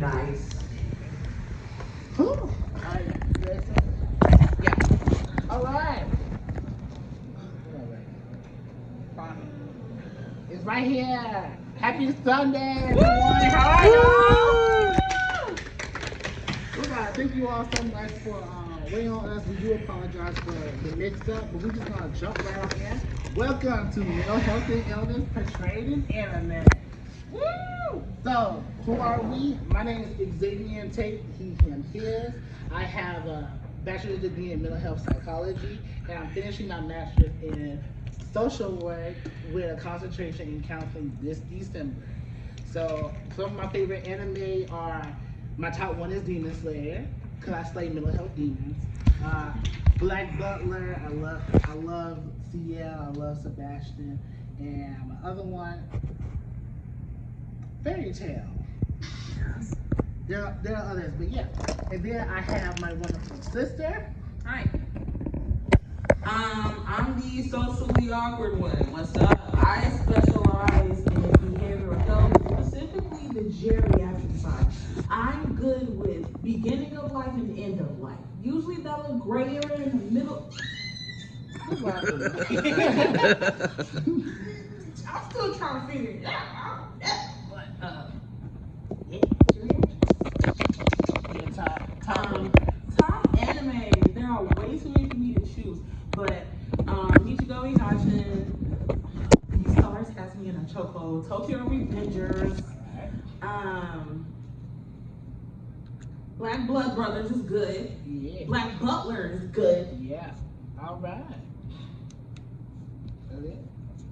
Nice. Cool. Alright, yeah. Alright. It's right here. Happy Sunday, everyone. How are you? Thank you all so much for waiting on us. We do apologize for the mix-up, but we're just gonna jump right on in. Welcome to Mental Health and Illness Portrayed in Animé. Woo! So, who are we? My name is Xavian, Tate, he, him, his. I have a bachelor's degree in mental health psychology, and I'm finishing my master's in social work with a concentration in counseling this December. So, some of my favorite anime are, my top one is Demon Slayer, because I slay mental health demons. Black Butler, I love CL, I love Sebastian, and my other one, Fairy Tail. Yes. There are others, but yeah. And then I have my wonderful sister. Hi. I'm the socially awkward one. What's up? I specialize in behavioral health, specifically the geriatric side. I'm good with beginning of life and end of life. Usually that little gray area in the middle. I'm still trying to figure it out. But top anime. There are way too many for me to choose, but Ichigo Hachin, these stars has me in a chokehold. Tokyo Revengers, Black Blood Brothers is good. Yeah. Black Butler is good. Yeah. All right. That's it?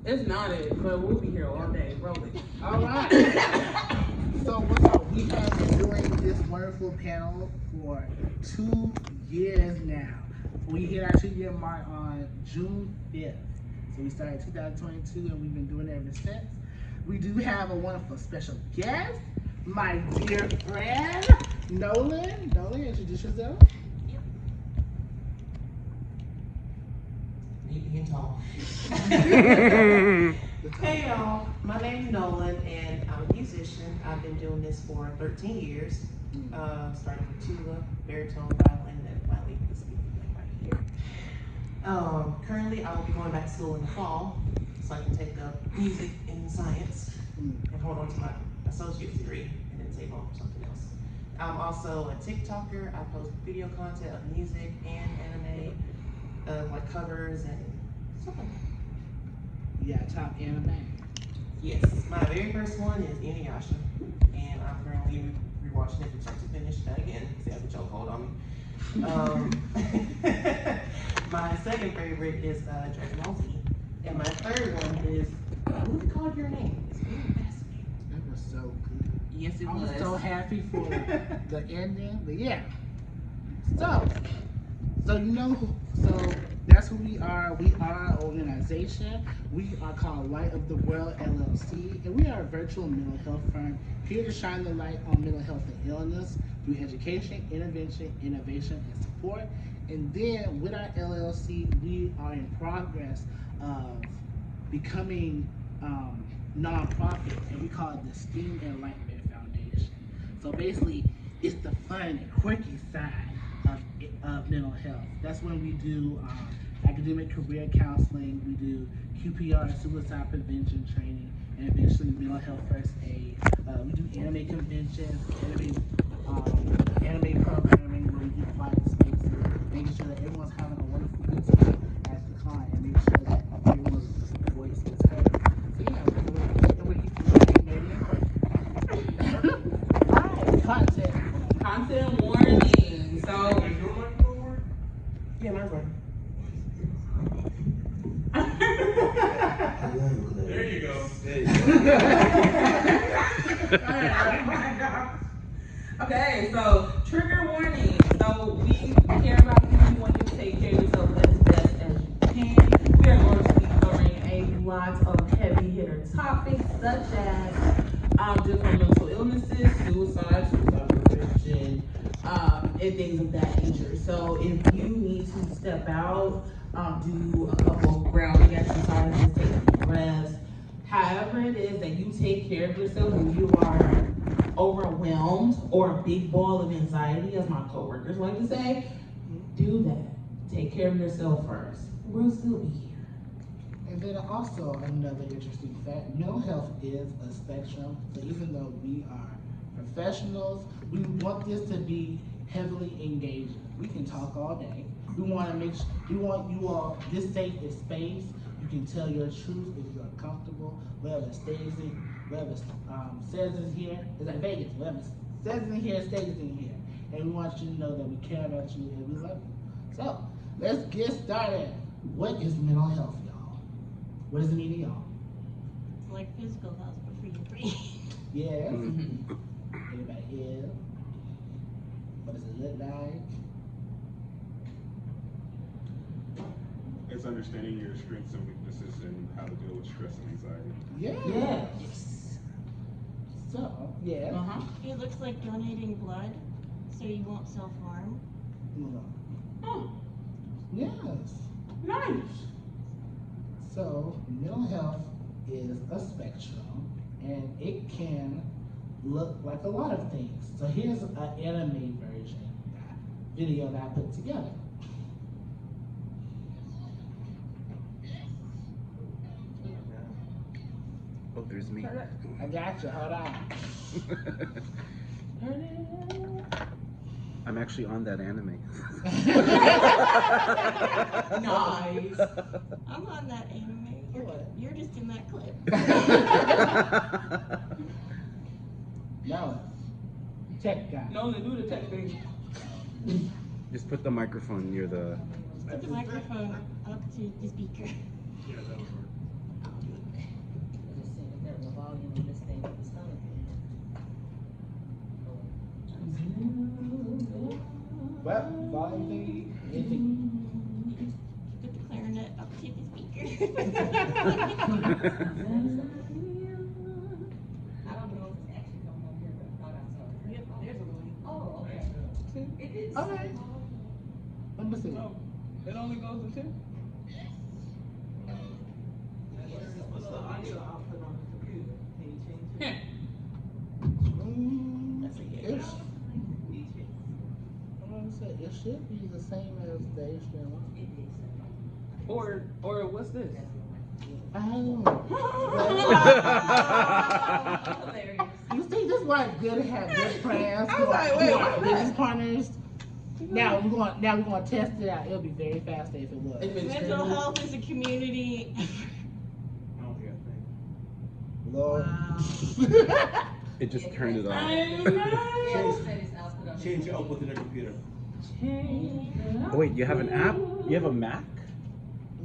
It's not it, but we'll be here all day. Roll it. All right. So what's up? We have been doing this wonderful panel for 2 years now. We hit our 2-year mark on June 5th. So we started 2022 and we've been doing it ever since. We do have a wonderful special guest, my dear friend, Nolen. Nolen, introduce yourself. Being tall. Hey y'all, my name's Nolen and I'm a musician. I've been doing this for 13 years. Started with tuba, baritone, violin, and finally this thing right here. Currently I will be going back to school in the fall so I can take up music and science and hold on to my associate's degree and then take on something else. I'm also a TikToker. I post video content of music and anime, like covers and stuff like that. Yeah, top anime. Yes, my very first one is Inuyasha, and I'm currently rewatching it to check to finish that again because they have a chokehold on me. My second favorite is Dragon Ball Z, and my third one is what is called Your Name? It's very fascinating. That was so good. Yes, it I was. was so happy for the ending, but yeah. So that's who we are. We are an organization. We are called Light of the World LLC, and we are a virtual mental health firm here to shine the light on mental health and illness through education, intervention, innovation, and support. And then with our LLC, we are in progress of becoming nonprofit, and we call it the STEAM Enlightenment Foundation. So basically, it's the fun and quirky side of mental health. That's when we do academic career counseling, we do QPR, suicide prevention training, and eventually mental health first aid. We do anime conventions, anime programming where we do quiet spaces, making sure that everyone's having a wonderful good time as the client, and make sure that everyone's voice is heard. So yeah, we're Alright, Content warning. So Yeah, mine's right. There you go. Okay, so trigger warning. So we care about you. We want you to take care of yourself as best as you can. We are going to be covering a lot of heavy hitter topics such as different mental illnesses, suicide prevention, and things of that nature. So if you need to step out, do a couple of grounding exercises, take deep breaths, however it is that you take care of yourself when you are overwhelmed or a big ball of anxiety, as my coworkers like to say, do that. Take care of yourself first. We'll still be here. And then also another interesting fact, mental health is a spectrum. So even though we are professionals, we want this to be heavily engaging. We can talk all day. We want you all this safe space. You can tell your truth if you're comfortable. Whatever stays in, whatever says in here, it's like Vegas. Whatever says in here stays in here. And we want you to know that we care about you and we love you. So let's get started. What is mental health, y'all? What does it mean to y'all? It's like physical health, but for your brain. Yes. Anybody here? What does it look like? It's understanding your strengths and weaknesses and how to deal with stress and anxiety. Yeah. Yes. So, yeah. It looks like donating blood, so you won't self-harm. Oh, Yes. nice. So, mental health is a spectrum, and it can look like a lot of things. So here's an anime version video that I put together. Oh, there's me. I got you. Hold on. I'm actually on that anime. Nice. I'm on that anime. You're just in that clip. No. Tech guy. No, they do the tech thing. Just put the microphone near the. Put the microphone up to the speaker. Yeah, that would work. Just seeing if there was a volume on this thing with the stomach. What? Volume thingy? Anything? Put the clarinet up to the speaker. I don't know if it's actually going on here, but I thought I saw it. Yep, there's a one. Oh, okay. It is. Okay. Let me see. It only goes to two? What's the audio output on the computer? Can you change it? It I'm gonna say it should be the same as the HDMI. It is. Or what's this? I don't know. Hilarious. You see, this is why it's good to have good friends. I was like, wait, who what are is business that? partners. Now we're going to test it out. It'll be very fast if it was. If it's Mental health is a community. I don't think I think. Lord. It just turned it off. Change your output to the computer. Oh, wait, you have an app? You have a Mac?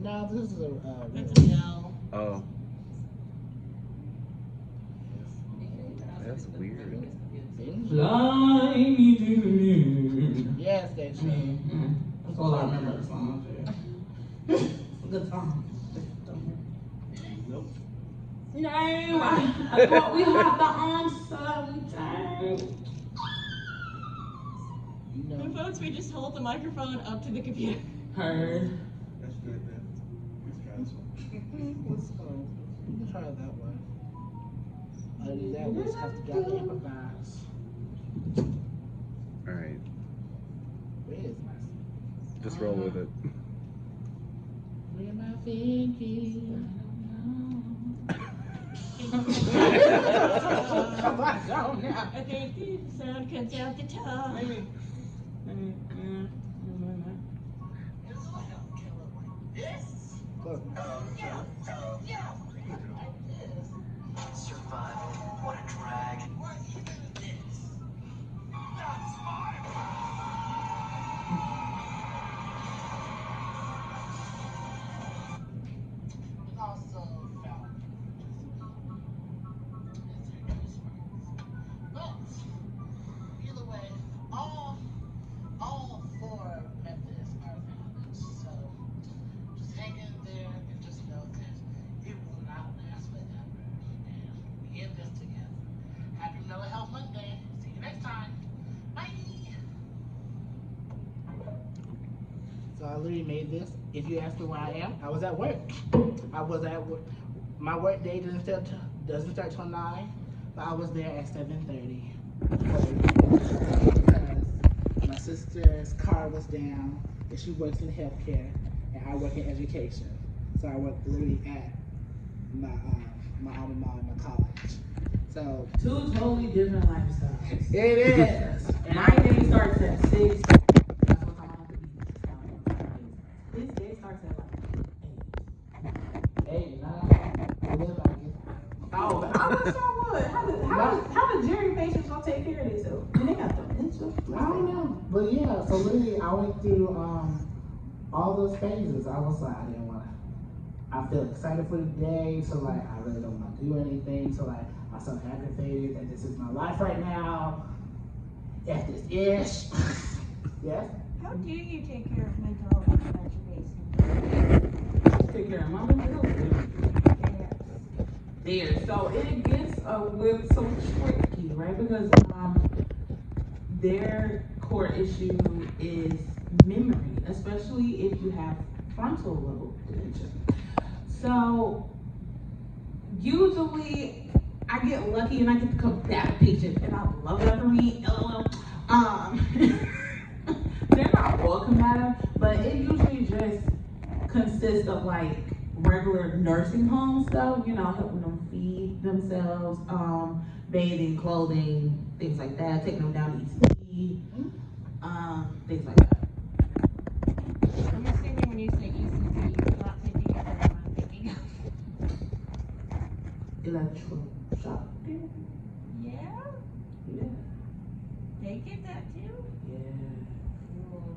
No, this is a. That's a no. Oh, that's weird. Fly me to the moon. Yes, that's true. That's all I remember of the song. It's a good song. Nope. No, I thought we had the answer. No. And folks, we just hold the microphone up to the computer. Heard. That's good then. Let's try this one. Let's go. We can try that one. Other than that, we'll just have to drop the improvise. Alright, Where is my? just roll with it. Where am I thinking? I think the sound comes out the top. Maybe. Look. Survival, what a drag. What even this? That's my Also found. But either way, all four methods are valid. So just hang in there and just know that it will not last forever. And we in this together. Happy Mental Health Monday. See you next time. Bye. So I literally made this. If you ask me where I am, I was at work. I was at work. My work day doesn't start till 9, but I was there at 7:30. Because my sister's car was down, and she works in healthcare, and I work in education. So I work literally at my alma mater, my college. So Two totally different lifestyles. it is. My day starts at 6. That's what time I have to be. His day starts at like 8. 8, 9, 11, I guess. Oh, but I was so what? How the Jerry patients gonna take care of themselves? And they got dementia. I don't know. But yeah, so literally I went through all those phases. I was like, I didn't want to. I feel excited for the day, so like I really don't want to do anything. So like I felt aggravated that this is my life right now. F this ish. Yes. How do you take care of mental health and education? Take care of my mental health. There. So it gets a little so tricky, right? Because their core issue is memory, especially if you have frontal lobe dementia. So usually I get lucky and I get to come that patient, and I love that for me. LOL. They're not welcome at them, but it usually just consists of like regular nursing home stuff, you know, helping them feed themselves, bathing, clothing, things like that, taking them down to ECT, things like that. I'm assuming when you say ECT, you're not thinking of what I'm thinking of. Electroshock therapy? Yeah? Yeah. They get that too? Yeah. Cool.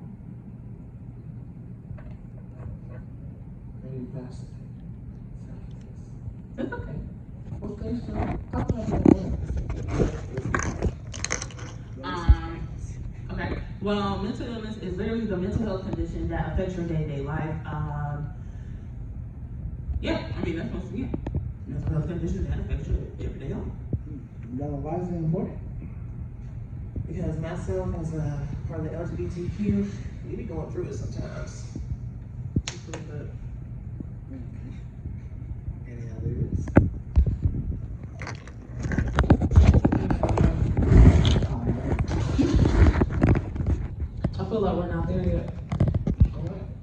Very fast. It's okay. Okay, so talk about Okay. Well, mental illness is literally the mental health condition that affects your day-to-day life. Yeah, I mean that's mostly it. Mental health condition that affects your everyday life. why is it important? Because myself as a part of the LGBTQ, we be going through it sometimes. Any others? I feel like we're not there yet.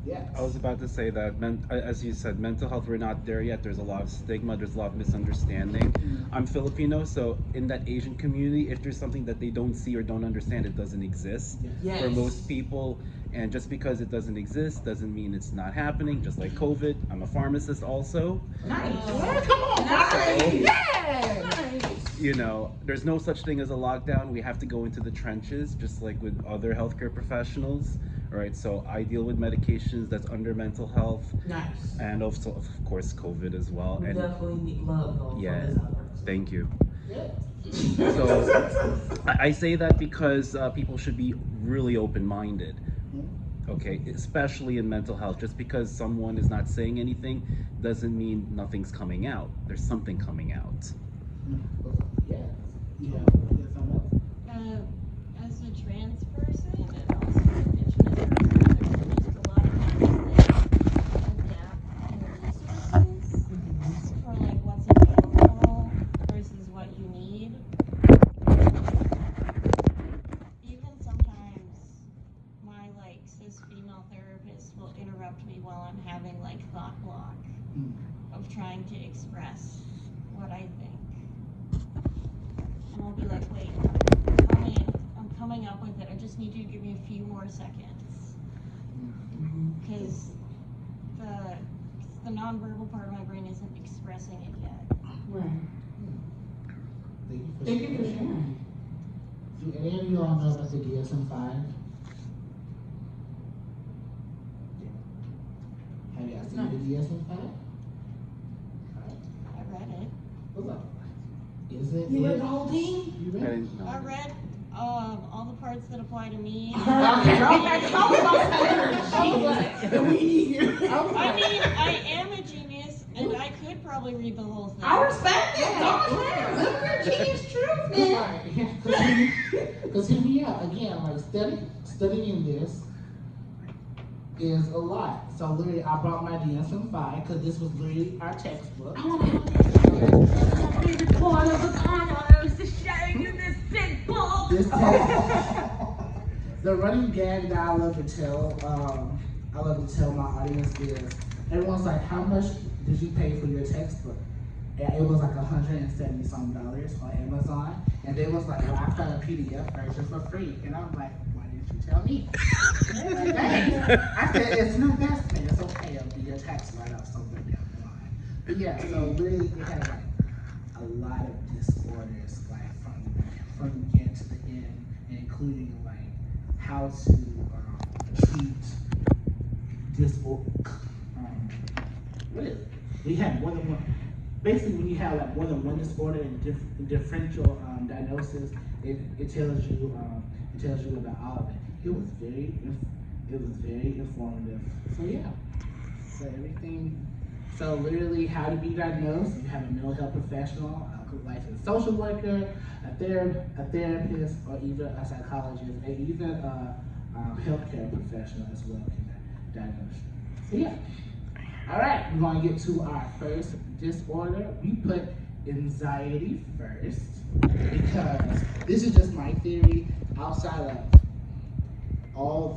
Yeah. I was about to say that, as you said, mental health, we're not there yet. There's a lot of stigma, there's a lot of misunderstanding. I'm Filipino, so in that Asian community, if there's something that they don't see or don't understand, it doesn't exist Yes. for most people. And just because it doesn't exist doesn't mean it's not happening, just like COVID. I'm a pharmacist also. Nice. Come on, Nice. yeah. You know, there's no such thing as a lockdown. We have to go into the trenches, just like with other healthcare professionals. All right, so I deal with medications that's under mental health, Nice. and also, of course, COVID as well. We And definitely need love though. yeah, from this outbreak. thank you. Yeah. So I say that because people should be really open-minded. Okay, especially in mental health. Just because someone is not saying anything doesn't mean nothing's coming out. There's something coming out. Yeah. Yeah. Something else? As a trans person and also indigenous person, there's just a lot of things that adapt in the resources for like what's available versus what you need. Even sometimes my like cis female therapist will interrupt me while I'm having like thought block of trying to express what I think. And I'll be like, wait, I'm coming up with it. I just need you to give me a few more seconds. Because the nonverbal part of my brain isn't expressing it yet. Right. Thank Thank you you for for sharing. sharing. Do any of you all know about the DSM-5? Have y'all seen the DSM-5? I read it. What's up? Is it? You read the whole thing? You I read it? didn't know. I read all the parts that apply to me. I mean, I am a genius, and I could probably read the whole thing. I respect it. Don't care. Live your genius truth, man. Because here we are again, like studying this is a lot. So literally, I brought my DSM-5 because this was literally our textbook. I want to have my favorite part of the honors to show you this big book. This text, the running gag that I love to tell my audience is, everyone's like, how much did you pay for your textbook? And it was like $170 something on Amazon. And they was like, well, I found a PDF version for free. And I'm like, why didn't you tell me? Like, thanks. I said, it's an investment. It's okay. It'll be your tax write-off somewhere down the line. But yeah, so really, we had like a lot of disorders, like from the beginning to the end, including like how to treat disorder. What is it? We had more than one. Basically, when you have like more than one disorder and differential diagnosis, it tells you about all of it. It was very informative. So yeah, so everything. So literally, how to be diagnosed? You have a mental health professional, like a social worker, a therapist, or even a psychologist, and even a healthcare professional as well can diagnose you. So yeah. All right, we're gonna get to our first disorder. We put anxiety first because this is just my theory. Outside of all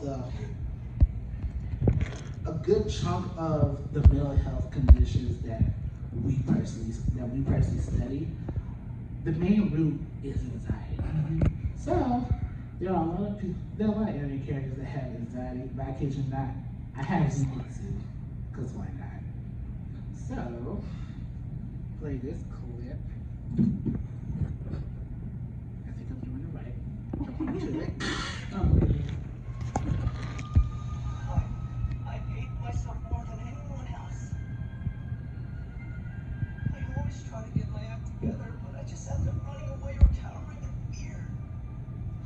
a good chunk of the mental health conditions that we personally study, the main root is anxiety. So there are a lot of people, there are a lot of anime characters that have anxiety. But I kid you not, I have Zenitsu. Because why not? So, play this clip. I think I'm doing it right. Jump into it. I hate myself more than anyone else. I always try to get my act together, but I just end up running away or cowering in fear.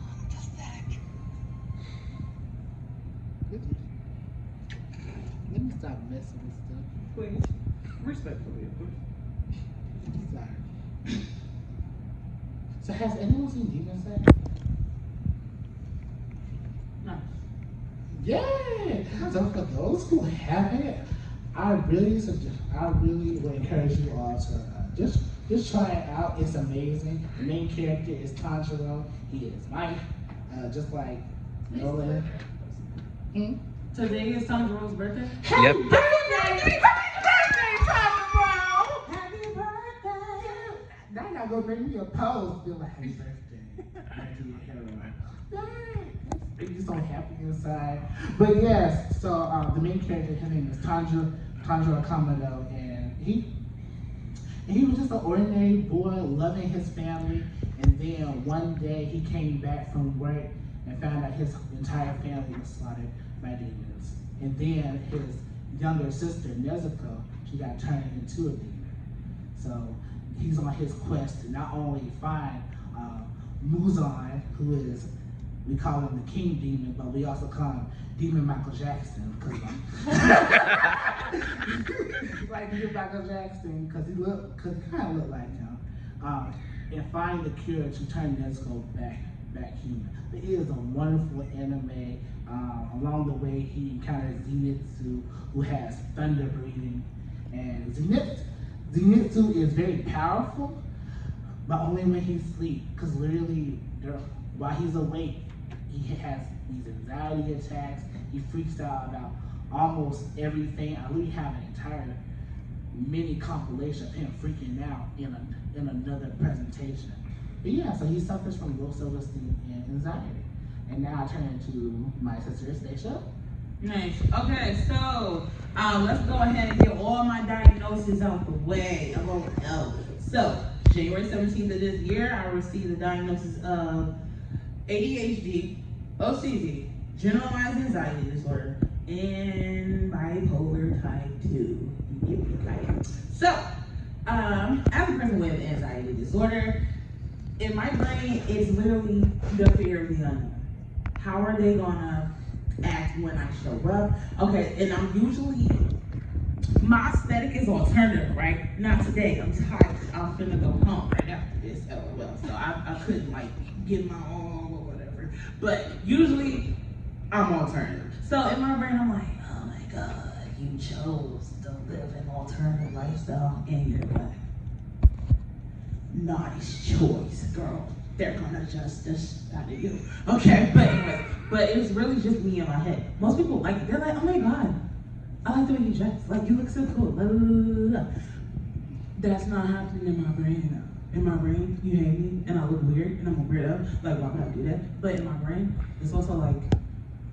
I'm pathetic. Let me stop messing with stuff. Please, respectfully, of course. Sorry. So has anyone seen Demon Slayer? No. Yeah! So for those who haven't, I really would encourage you all to just try it out. It's amazing. The main character is Tanjiro. He is Mike, just like Nolen. Today is Tanjiro's birthday. Yep. Happy birthday, Tanjiro! Happy birthday! Now y'all gonna make me a pose, be like, happy birthday, my dear hero. Make me so happy inside. But yes, so the main character, his name is Tanjiro Kamado, and he was just an ordinary boy loving his family. And then one day he came back from work and found out his entire family was slaughtered by demons. And then his younger sister, Nezuko, she got turned into a demon. So he's on his quest to not only find Muzan, who is, we call him the King Demon, but we also call him Demon Michael Jackson, because like Demon Michael Jackson, because he kind of looked like him, and find the cure to turn Nezuko back human. But it is a wonderful anime. Along the way, he encounters Zenitsu, who has thunder breathing, and Zenitsu is very powerful, but only when he sleeps. Because literally, while he's awake, he has these anxiety attacks. He freaks out about almost everything. I really have an entire mini compilation of him freaking out in another presentation. But yeah, so he suffers from low self-esteem and anxiety. And now I turn into my sister, Stacia. Nice. Okay, so let's go ahead and get all my diagnoses out the way. I'm going L. So, January 17th of this year, I received the diagnosis of ADHD, OCD, generalized anxiety disorder, and bipolar type 2. So, as a person with anxiety disorder, in my brain, it's literally the fear of the unknown. How are they gonna act when I show up? Okay, and I'm usually, my aesthetic is alternative, right? Not today, I'm tired. I'm finna go home right after this, LOL. So I couldn't like get my own or whatever. But usually, I'm alternative. So in my brain, I'm like, oh my God, you chose to live an alternative lifestyle and you're black. Nice choice, girl. they're gonna adjust this out of you. Okay, but anyways, but it's really just me in my head. Most people like it. They're like, oh my god, I like the way you dress. Like, you look so cool. Blah, blah, blah, blah. That's not happening in my brain now. In my brain, you hate me and I look weird and I'm a weirdo. Like, why would I do that? But in my brain, it's also like,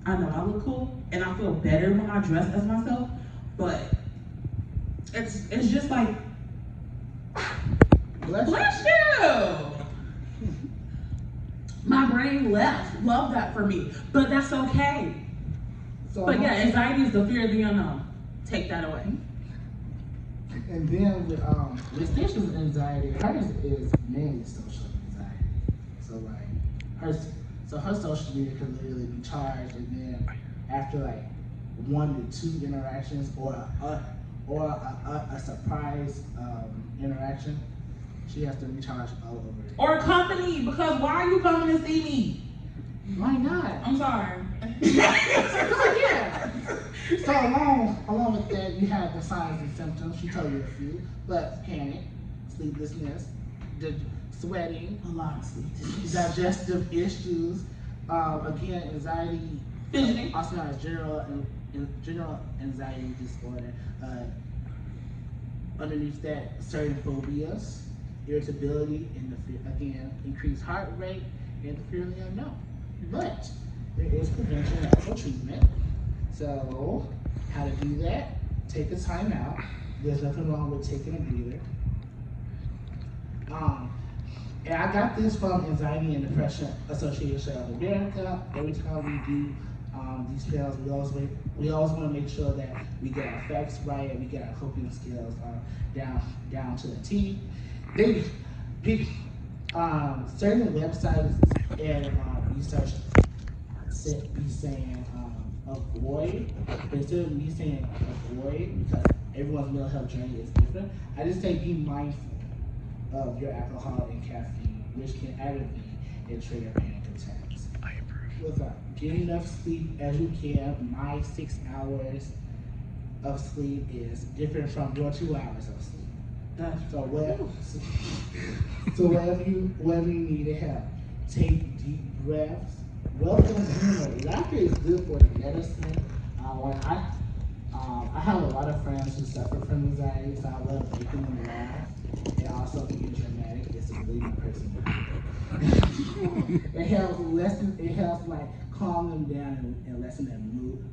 I know I look cool and I feel better when I dress as myself, but it's just like, bless you! My brain love that for me, but that's okay. So, But yeah, anxiety is the fear of the unknown. Take that away. and then with Stacia's anxiety, hers is mainly social anxiety. So like her social media can literally be charged, and then after like 1 to 2 interactions or a surprise interaction, she has to recharge all over it. Or company, because why are you coming to see me? Why not? I'm sorry. Yeah. So along with that, you have the signs and symptoms. She told you a few, but panic, sleeplessness, sweating, A lot of sleep. digestive issues, again, anxiety, Fidgeting. also known as general anxiety disorder. Underneath that, certain phobias, irritability, and again, increased heart rate, and the fear of the unknown. But there is prevention and also treatment. So, how to do that? Take a time out. There's nothing wrong with taking a breather. And I got this from Anxiety and Depression Association of America. Every time we do these spells, we always want to make sure that we get our facts right and we get our coping skills down to the T. They pick certain websites and research be saying avoid, but instead of me saying avoid, because everyone's mental health journey is different, I just say be mindful of your alcohol and caffeine, which can aggravate and trigger panic attacks. I approve. What's up? Get enough sleep as you can. My 6 hours of sleep is different from your 2 hours of sleep. So wherever you need to help, take deep breaths. Welcome humor. Laughter is good for the medicine. I have a lot of friends who suffer from anxiety, so I love making them laugh and also being dramatic. It's a bleeding person. It helps like calm them down and lessen their mood.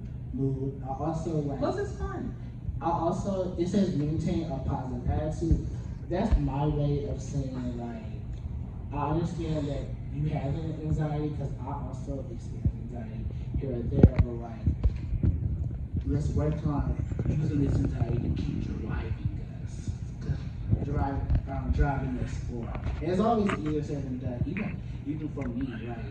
I also like. Plus, it's fun. It says maintain a positive attitude. That's my way of saying like, I understand that you have an anxiety because I also experience anxiety here and there, but like, let's work on using this anxiety to keep driving this forward. And it's always easier said than done, even for me, like,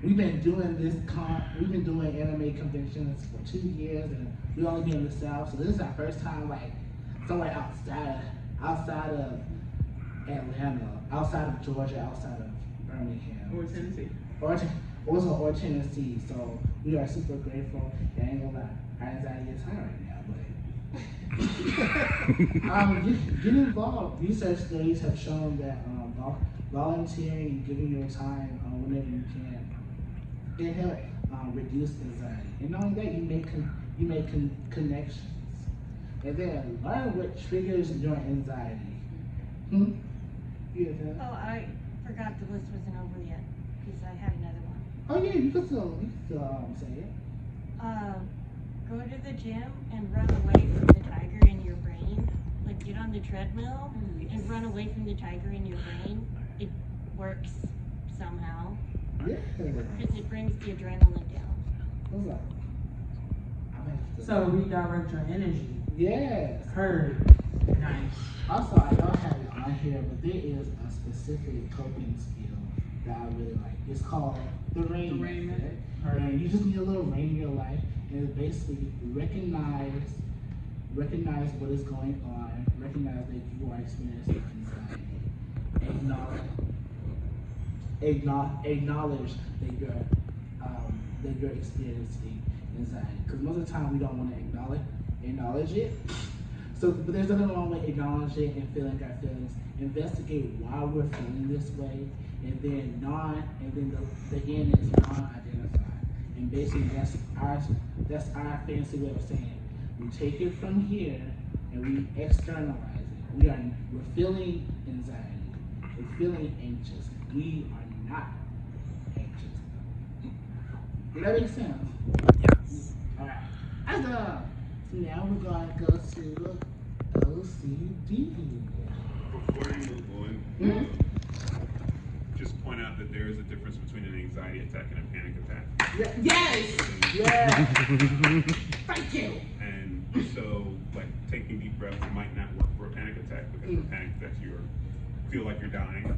we've been doing anime conventions for 2 years, and we only been in the South, so this is our first time like somewhere outside of Atlanta, outside of Georgia, outside of Birmingham. Or Tennessee. Or Tennessee. So we are super grateful. And I ain't gonna lie, our anxiety is high right now, but get involved. Research studies have shown that volunteering and giving your time whenever you can, it helps reduce anxiety. And not only that, you make connections. And then learn what triggers your anxiety. Oh, I forgot the list wasn't over yet, because I had another one. Oh yeah, you can still say it. Go to the gym and run away from the tiger in your brain. Like, get on the treadmill and run away from the tiger in your brain. It works somehow, Yeah. because it brings the adrenaline down. What's up? So redirect your energy. Yes. Heard. Nice. Also, I don't have it on here, but there is a specific coping skill that I really like. It's called the rain method. And you just need a little rain in your life, and it's basically recognize what is going on, recognize that you are experiencing anxiety, acknowledge that you're experiencing anxiety. Because most of the time we don't want to acknowledge it. But there's nothing wrong with acknowledging and feeling our feelings. Investigate why we're feeling this way, and then the end is non-identified. And basically, that's our fancy way of saying we take it from here and we externalize it. We're feeling anxiety. We're feeling anxious. We are not anxious. Does that make sense? Yes. All right. So now we're going to go to OCD. Before you move on, just point out that there is a difference between an anxiety attack and a panic attack. Yes! Yeah. Thank you. And so, like, taking deep breaths might not work for a panic attack because for panic attacks you feel like you're dying.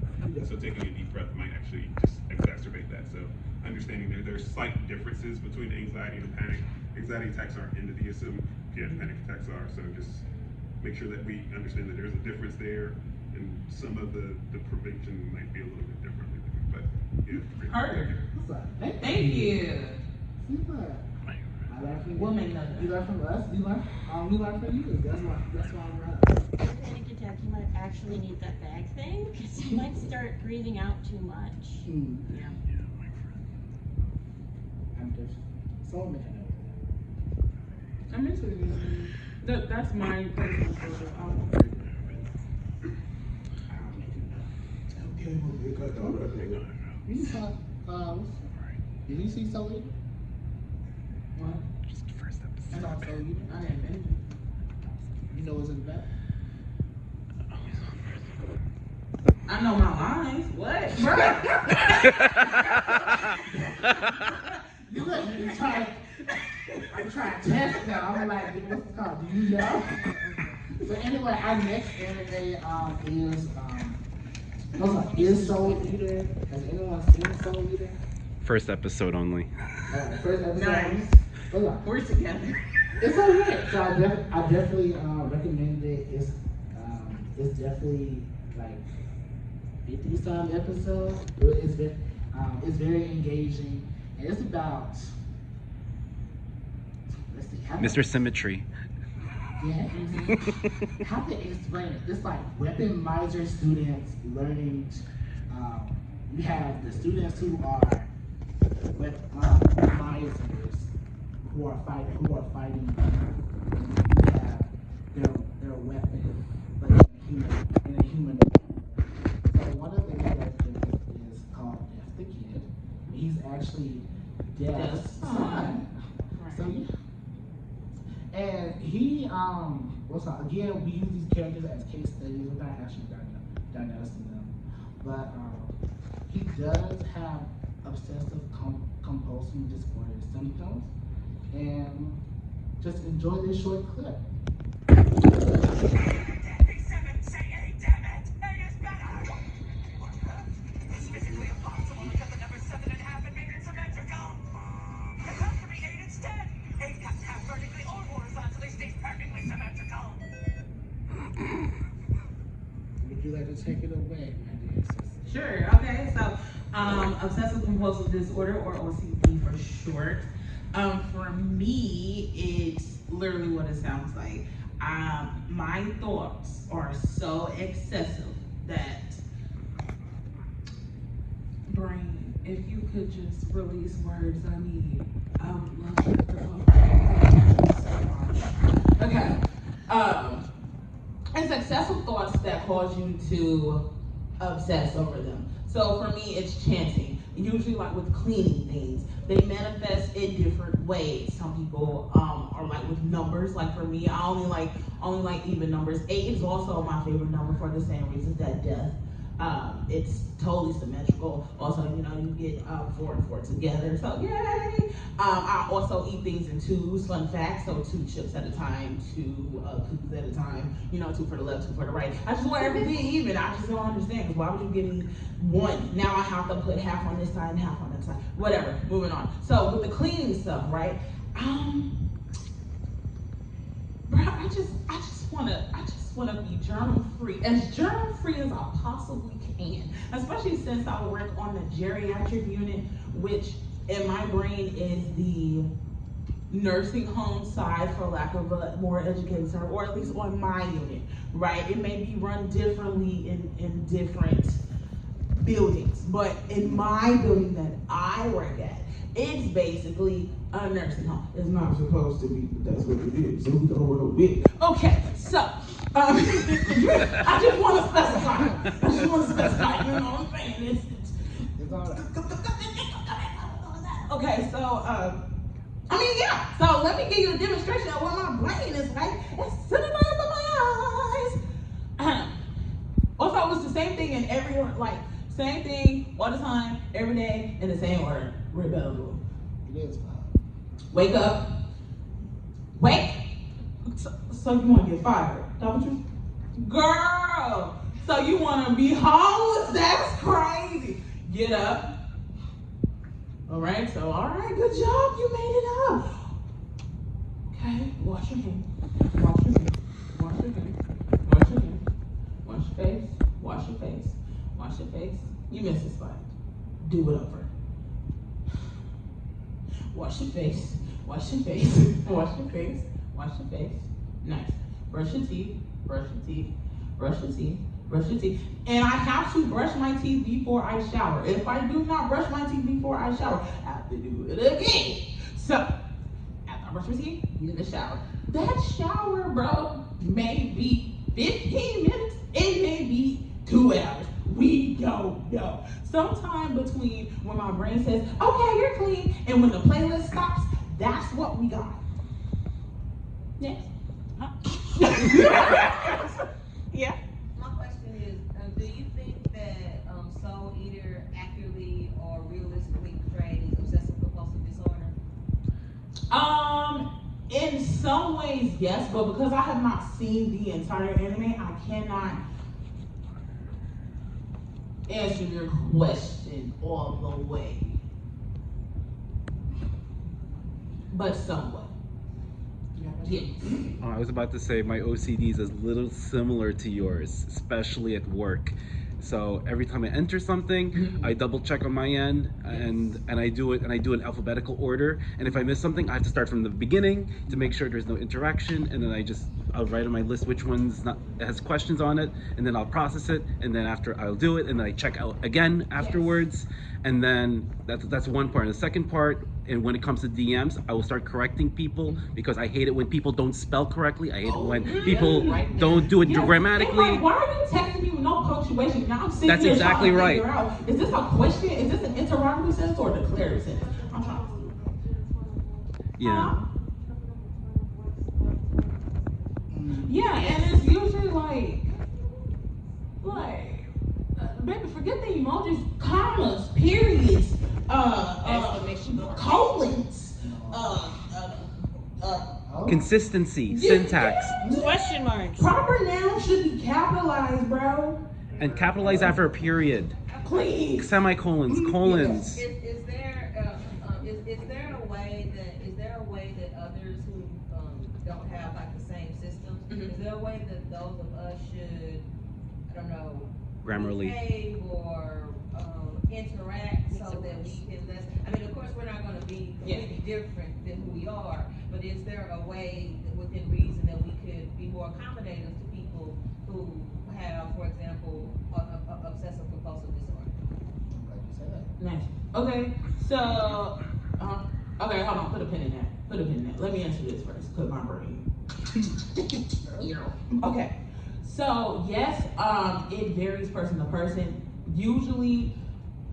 So taking a deep breath might actually just exacerbate that. So understanding there's slight differences between anxiety and panic. Anxiety attacks aren't into DSM, panic attacks are. So just make sure that we understand that there's a difference there, and some of the prevention might be a little bit different. But yeah. Heard. Thank you. Super. I learned from Woman you. knows. You learn from us. We learn from you. That's why I'm right. For a panic attack, you might actually need that bag thing because you might start breathing out too much. Yeah. I'm different. Someone may know. I'm into it. That's my personal social. You saw, did you see Soul Eater? What? Just the first I episode. saw Soul Eater. I didn't finish You know what's in the back? it. I know my lines. What? You look, I'm trying to test now. I'm like, what's it called? Do you know? So anyway, our next anime is Soul Eater. Has anyone seen Soul Eater? First episode only. First episode. Nice. Hold on. We're together. It's okay. So I definitely recommend it. It's definitely like 50-some episodes. It's very engaging, and it's about. Let's see. Mr. Symmetry. Yeah. How to explain it? It's like weapon miser students learning. You have the students who are misers who are fighting. And you have their weapon, but in a human way. So one of the characters is called Death the Kid. He's actually Death's son. So yeah. And he, again, we use these characters as case studies. We're not actually diagnosing them. But he does have obsessive compulsive disorder symptoms. And just enjoy this short clip. It's physically impossible because the number 7 and a half and make it symmetrical. It has to be 8 instead. 8 has to have vertically or horizontally stays perfectly symmetrical. Would you like to take it away, my dear sister? Sure. Okay. So, obsessive compulsive disorder, or OCD for short. For me, it's literally what it sounds like. My thoughts are so excessive that, brain, if you could just release words I need, I would love it to go. Okay. It's excessive thoughts that cause you to obsess over them. So for me, it's chanting. Usually like with cleaning things, they manifest in different ways. Some people are like with numbers. Like for me, I only like even numbers. 8 is also my favorite number for the same reason that death. It's totally symmetrical. Also, you get 4 and 4 together. So yay! I also eat things in 2s. Fun fact: so 2 chips at a time, 2 cookies at a time. 2 for the left, 2 for the right. I just want everything even. I just don't understand, because why would you give me 1? Now I have to put half on this side and half on that side. Whatever. Moving on. So with the cleaning stuff, right? Bro, I just wanna be germ-free, as germ-free as I possibly can. Especially since I work on the geriatric unit, which in my brain is the nursing home side, for lack of a more educated term, or at least on my unit, right? It may be run differently in different buildings, but in my building that I work at, it's basically a nursing home. It's not supposed to be, but that's what it is, so we gonna roll with it. Okay, so, I just want to specify, you know what I'm saying? It's all right. Okay, so, I mean, yeah, so let me give you a demonstration of what my brain is like. It's sitting right up in my eyes. Also, it's the same thing in every, like, same thing all the time, every day, in the same order. Rebel. It is fine. Wake up. Wake. So you want to get fired? That what you? Girl. So you want to be homeless? That's crazy. Get up. All right. So all right. Good job. You made it up. Okay. Wash your hands. Wash your hands. Wash your hands. Wash your hands. Wash your face. Wash your face. Wash your face. You missed the spot. Do it over. Wash your face. Wash your face. Wash your face. Wash your face. Nice. Brush your teeth. Brush your teeth. Brush your teeth. Brush your teeth. And I have to brush my teeth before I shower. If I do not brush my teeth before I shower, I have to do it again. So, after I brush my teeth, get in the shower. That shower, bro, may be 15 minutes. It may be 2 hours. We don't know. Sometime between when my brain says, okay, you're clean, and when the playlist stops, that's what we got. Yes. Yeah. My question is, do you think that Soul Eater accurately or realistically portrayed as obsessive compulsive disorder? In some ways, yes, but because I have not seen the entire anime, I cannot answer your question all the way. But somewhat. Yes. I was about to say my OCD is a little similar to yours, especially at work. So every time I enter something, I double check on my end, and I do it in alphabetical order. And if I miss something, I have to start from the beginning to make sure there's no interaction. And then I'll write on my list which one's has questions on it, and then I'll process it. And then after I'll do it, and then I check out again afterwards. And then that's one part. And the second part, and when it comes to DMs, I will start correcting people because I hate it when people don't spell correctly. I hate it when people don't do it grammatically. Like, why are you texting me with no punctuation? Now I'm sitting That's here exactly trying to right. figure out, is this a question? Is this an interrogative sentence or a declarative sentence? I'm trying to. Yeah. Yeah, and it's usually like, baby, forget the emojis, commas, periods, colons, Consistency, syntax, Question marks. proper nouns should be capitalized, bro. and capitalize after a period. Please. Semicolons, colons. Is there a way that others who don't have like the same systems, is there a way that those of us should, I don't know, Grammarly. behave or interact so that we can I mean, of course, we're not going to be completely different than who we are, but is there a way that within reason that we could be more accommodative to people who have, for example, obsessive compulsive disorder? I'm glad you said that. Nice. Okay, so, okay, hold on, put a pin in that. Put a pin in that. Let me answer this first, because my brain. Okay, so yes, it varies person to person. Usually,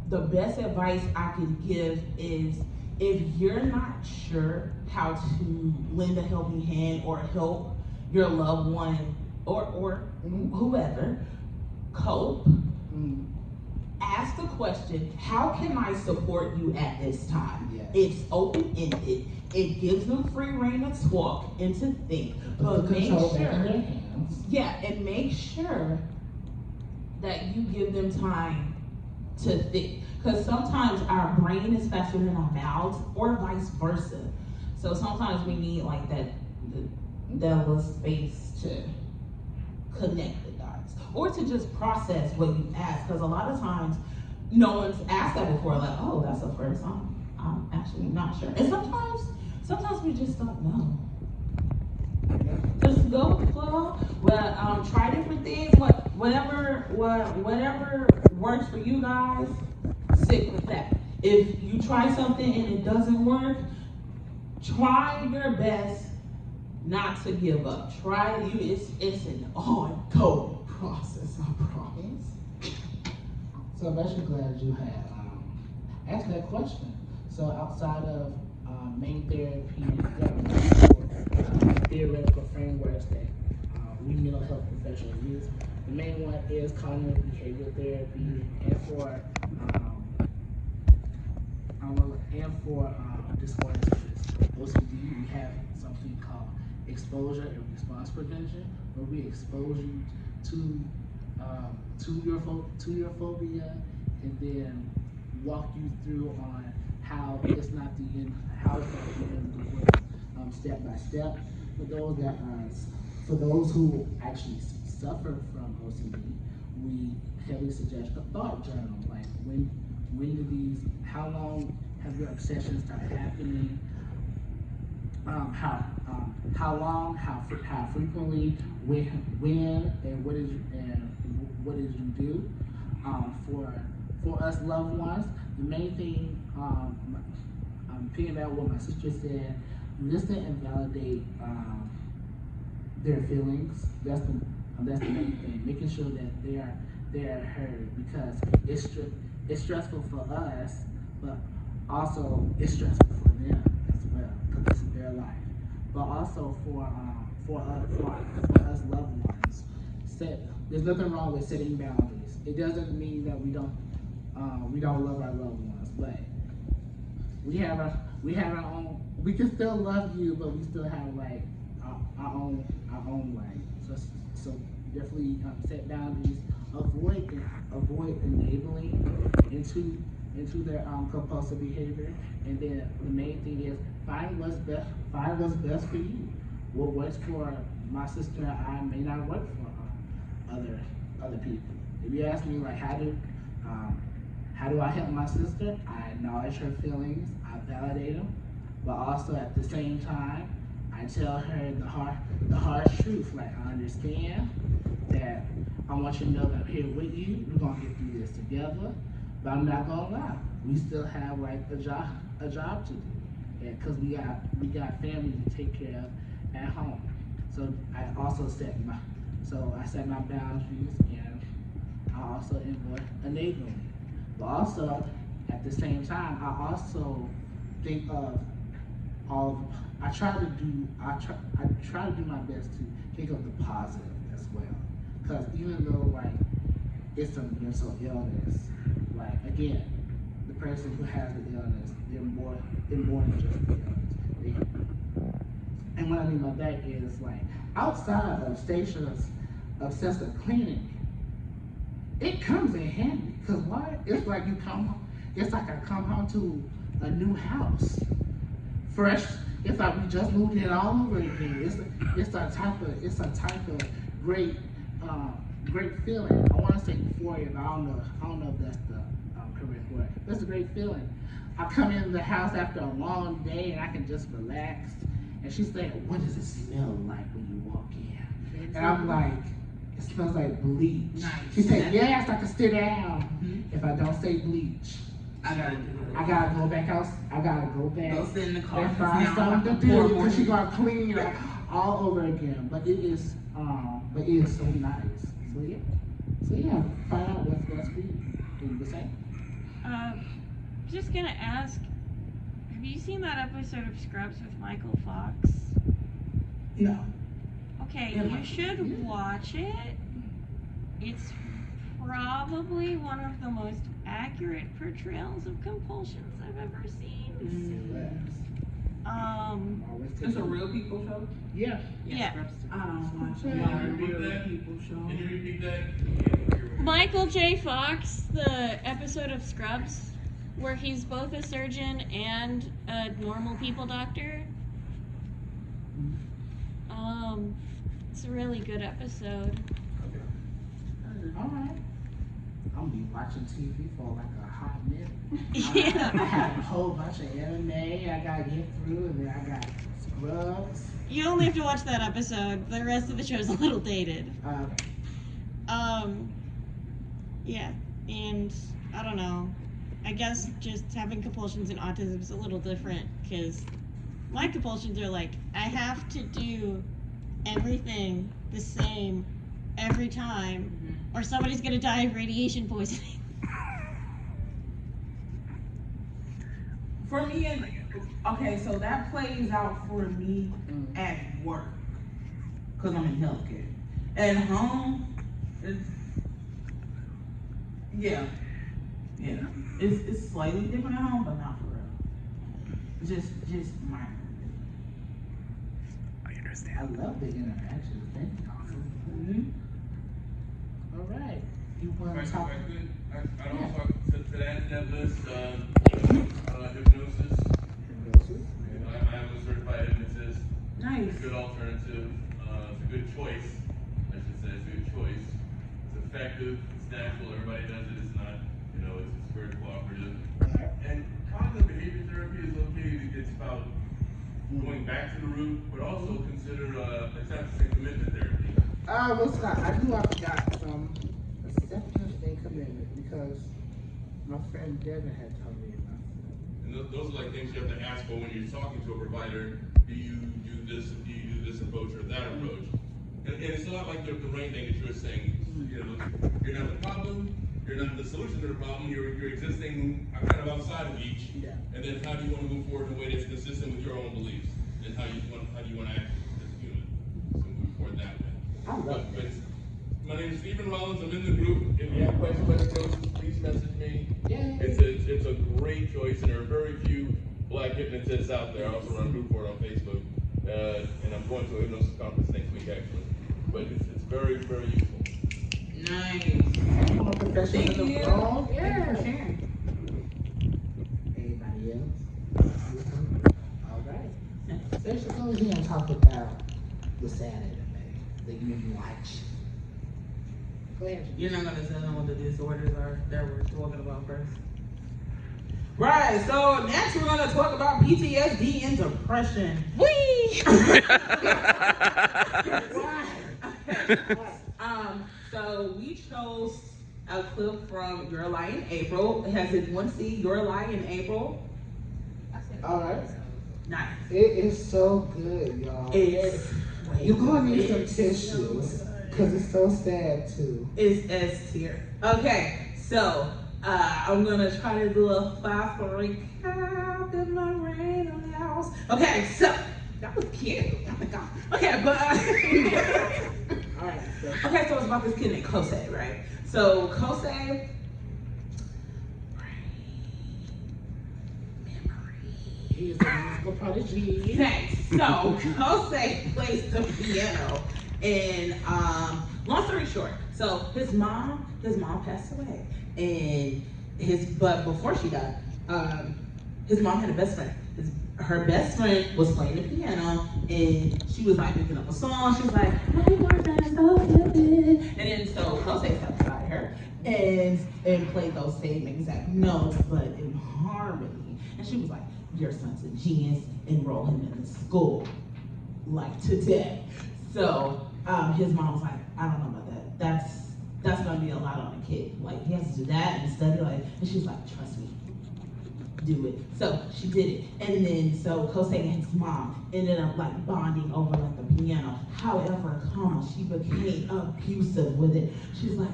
the best advice I can give is if you're not sure how to lend a helping hand or help your loved one or whoever cope, ask the question, how can I support you at this time? Yes. It's open-ended. It gives them free rein to talk and to think. But make sure, and make sure that you give them time to think. Because sometimes our brain is faster than our mouths, or vice versa. So sometimes we need like that little space to connect the dots, or to just process what you ask. Because a lot of times, no one's asked that before. Like, oh, that's a first. I'm actually not sure. And sometimes sometimes we just don't know. Just go with the flow. Well, try different things. Whatever works for you guys, stick with that. If you try something and it doesn't work, try your best not to give up. It's an ongoing process, I promise. So I'm actually glad you had asked that question. So outside of main therapy, theoretical frameworks that we mental health professionals use, the main one is cognitive behavioral therapy, and for disorders such as OCD, we have something called exposure and response prevention, where we expose you to your phobia, and then walk you through on how it's not the end of the world, step by step. For those who actually suffer from OCD, we heavily suggest a thought journal, like how long have your obsessions started happening? How long, how frequently, when, and what did you do? For us loved ones, the main thing, picking out what my sister said, listen and validate their feelings. That's the main thing. Making sure that they are heard, because it's stressful for us, but also it's stressful for them as well, because this is their life. But also for us loved ones, there's nothing wrong with setting boundaries. It doesn't mean that we don't love our loved ones, but we have our own. We can still love you, but we still have like our own life. So definitely set boundaries. Avoid enabling into their compulsive behavior, and then the main thing is find what's best for you. What works for my sister and I may not work for other people. If you ask me like how do I help my sister, I acknowledge her feelings, I validate them, but also at the same time I tell her the harsh truth. Like, I understand that, I want you to know that I'm here with you. We're gonna get through this together. But I'm not gonna lie, we still have like a job to do, because we got family to take care of at home. So I set my boundaries, and I also avoid enabling. But also at the same time, I also think of I try to do my best to think of the positive as well. Because even though like it's a mental illness, like again, the person who has the illness, they're more than just the illness. And what I mean by that is like outside of Stacia's obsessive cleaning, it comes in handy. Cause why? It's like I come home to a new house, fresh. It's like we just moved in all over again. It's a type of great feeling. I want to say euphoria, but I don't know if that's the correct word. That's a great feeling. I come into the house after a long day and I can just relax. And she's saying, "What does it smell like when you walk in?" And I'm like, "It smells like bleach." Nice. She said, "Yes, I can sit down." Mm-hmm. If I don't say bleach, I gotta go back out. I gotta go back. Go sit in the car and find something to do, because she's gonna clean it all over again. But it is so nice. So yeah, find out what's best for you. What you say? Just gonna ask, have you seen that episode of Scrubs with Michael Fox? No. Okay, you should watch it. It's probably one of the most accurate portrayals of compulsions I've ever seen. It's a real people show? Yeah. Yeah. I don't watch a real people show. Can you repeat that? Michael J. Fox, the episode of Scrubs, where he's both a surgeon and a normal people doctor. It's a really good episode. All right. I'm gonna be watching TV for like a hot minute. Yeah. I have a whole bunch of anime I gotta get through, and then I got Scrubs. You only have to watch that episode. The rest of the show is a little dated. Yeah, and I don't know. I guess just having compulsions and autism is a little different because my compulsions are like, I have to do everything the same every time or somebody's gonna die of radiation poisoning. For me, okay, so that plays out for me at work, because I'm in healthcare. At home, it's slightly different at home, but not for real. Just minor. I understand. I love the interaction. Thank you. All right. You want to talk? I don't talk to that list. Hypnosis. I am a certified hypnotist. Nice. It's a good alternative. It's a good choice. I should say it's a good choice. It's effective. It's natural. Everybody does it. It's not, it's very cooperative. And cognitive behavior therapy is okay. It's about going back to the root, but also consider acceptance and commitment therapy. I knew I forgot some acceptance and commitment because my friend Devin had told me about that. And those are like things you have to ask for when you're talking to a provider. Do you do this? Do you do this approach or that approach? And it's not like the rain thing that you were saying. You're not the problem. You're not the solution to the problem. You're existing kind of outside of each. Yeah. And then how do you want to move forward in a way that's consistent with your own beliefs? And how do you want to act as a human? So move forward that way. I love But it. my name is Stephen Rollins. I'm in the group. If you have questions about hypnosis, please message me. Yay. It's a great choice, and there are very few black hypnotists out there. I also run a group for it on Facebook, and I'm going to a hypnosis conference next week actually. But it's very, very useful. Nice. I'm a professional in the world. Yeah, for sharing. Anybody else? All right. Let's go ahead and talk about the sad anime that you watch. Go ahead. You're not gonna tell them what the disorders are that we're talking about first. Right, so next we're gonna talk about PTSD and depression. Whee! So we chose a clip from Your Lie in April. Has anyone seen Your Lie in April? All right. Nice. It is so good, y'all. You're gonna need some tissues because it's so sad too. It's S tier. Okay, so I'm gonna try to do a 5 recap in my rain on the house. Okay, so that was cute. Oh my god. Okay, but All right. okay, so it's about this kid named Kosei, right? So Kosei. He is a musical prodigy. Thanks. So Kosei plays the piano, and long story short, so his mom passed away, and but before she died, his mom had a best friend. Her best friend was playing the piano, and she was like picking up a song. She was like, "My boyfriend is so stupid," and then so Kosei sat beside her and played those same exact notes, but in harmony. And she was like, "Your son's a genius. Enroll him in the school, like today." So his mom was like, "I don't know about that. That's gonna be a lot on a kid. Like he has to do that and study." Like, and she's like, "Trust me, do it." So she did it, and then so Kosei and his mom ended up like bonding over like the piano. However, she became abusive with it. She's like,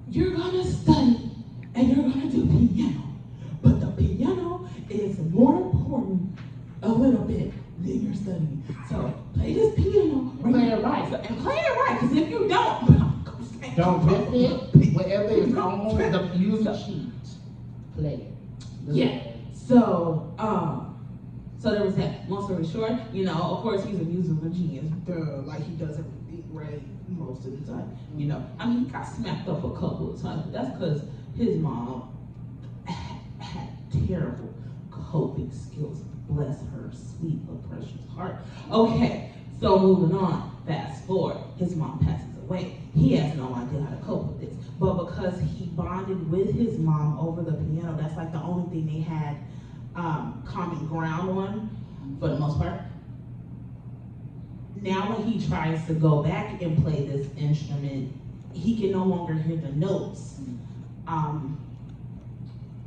"You're gonna study and you're gonna do piano, but the piano is more important a little bit than your studying. So play this piano, Play it right. and play it right. Because if you don't Don't rip it. Whatever is on the music sheet, play it. Yeah. So so there was that. Long story short, of course he's a musical genius. Like he does everything right most of the time. I mean, he got smacked up a couple of times, but that's because his mom had terrible coping skills. Bless her sweet, but precious heart. Okay, so moving on. Fast forward, his mom passes away. He has no idea how to cope with this. But because he bonded with his mom over the piano, that's like the only thing they had common ground on for the most part. Now when he tries to go back and play this instrument, he can no longer hear the notes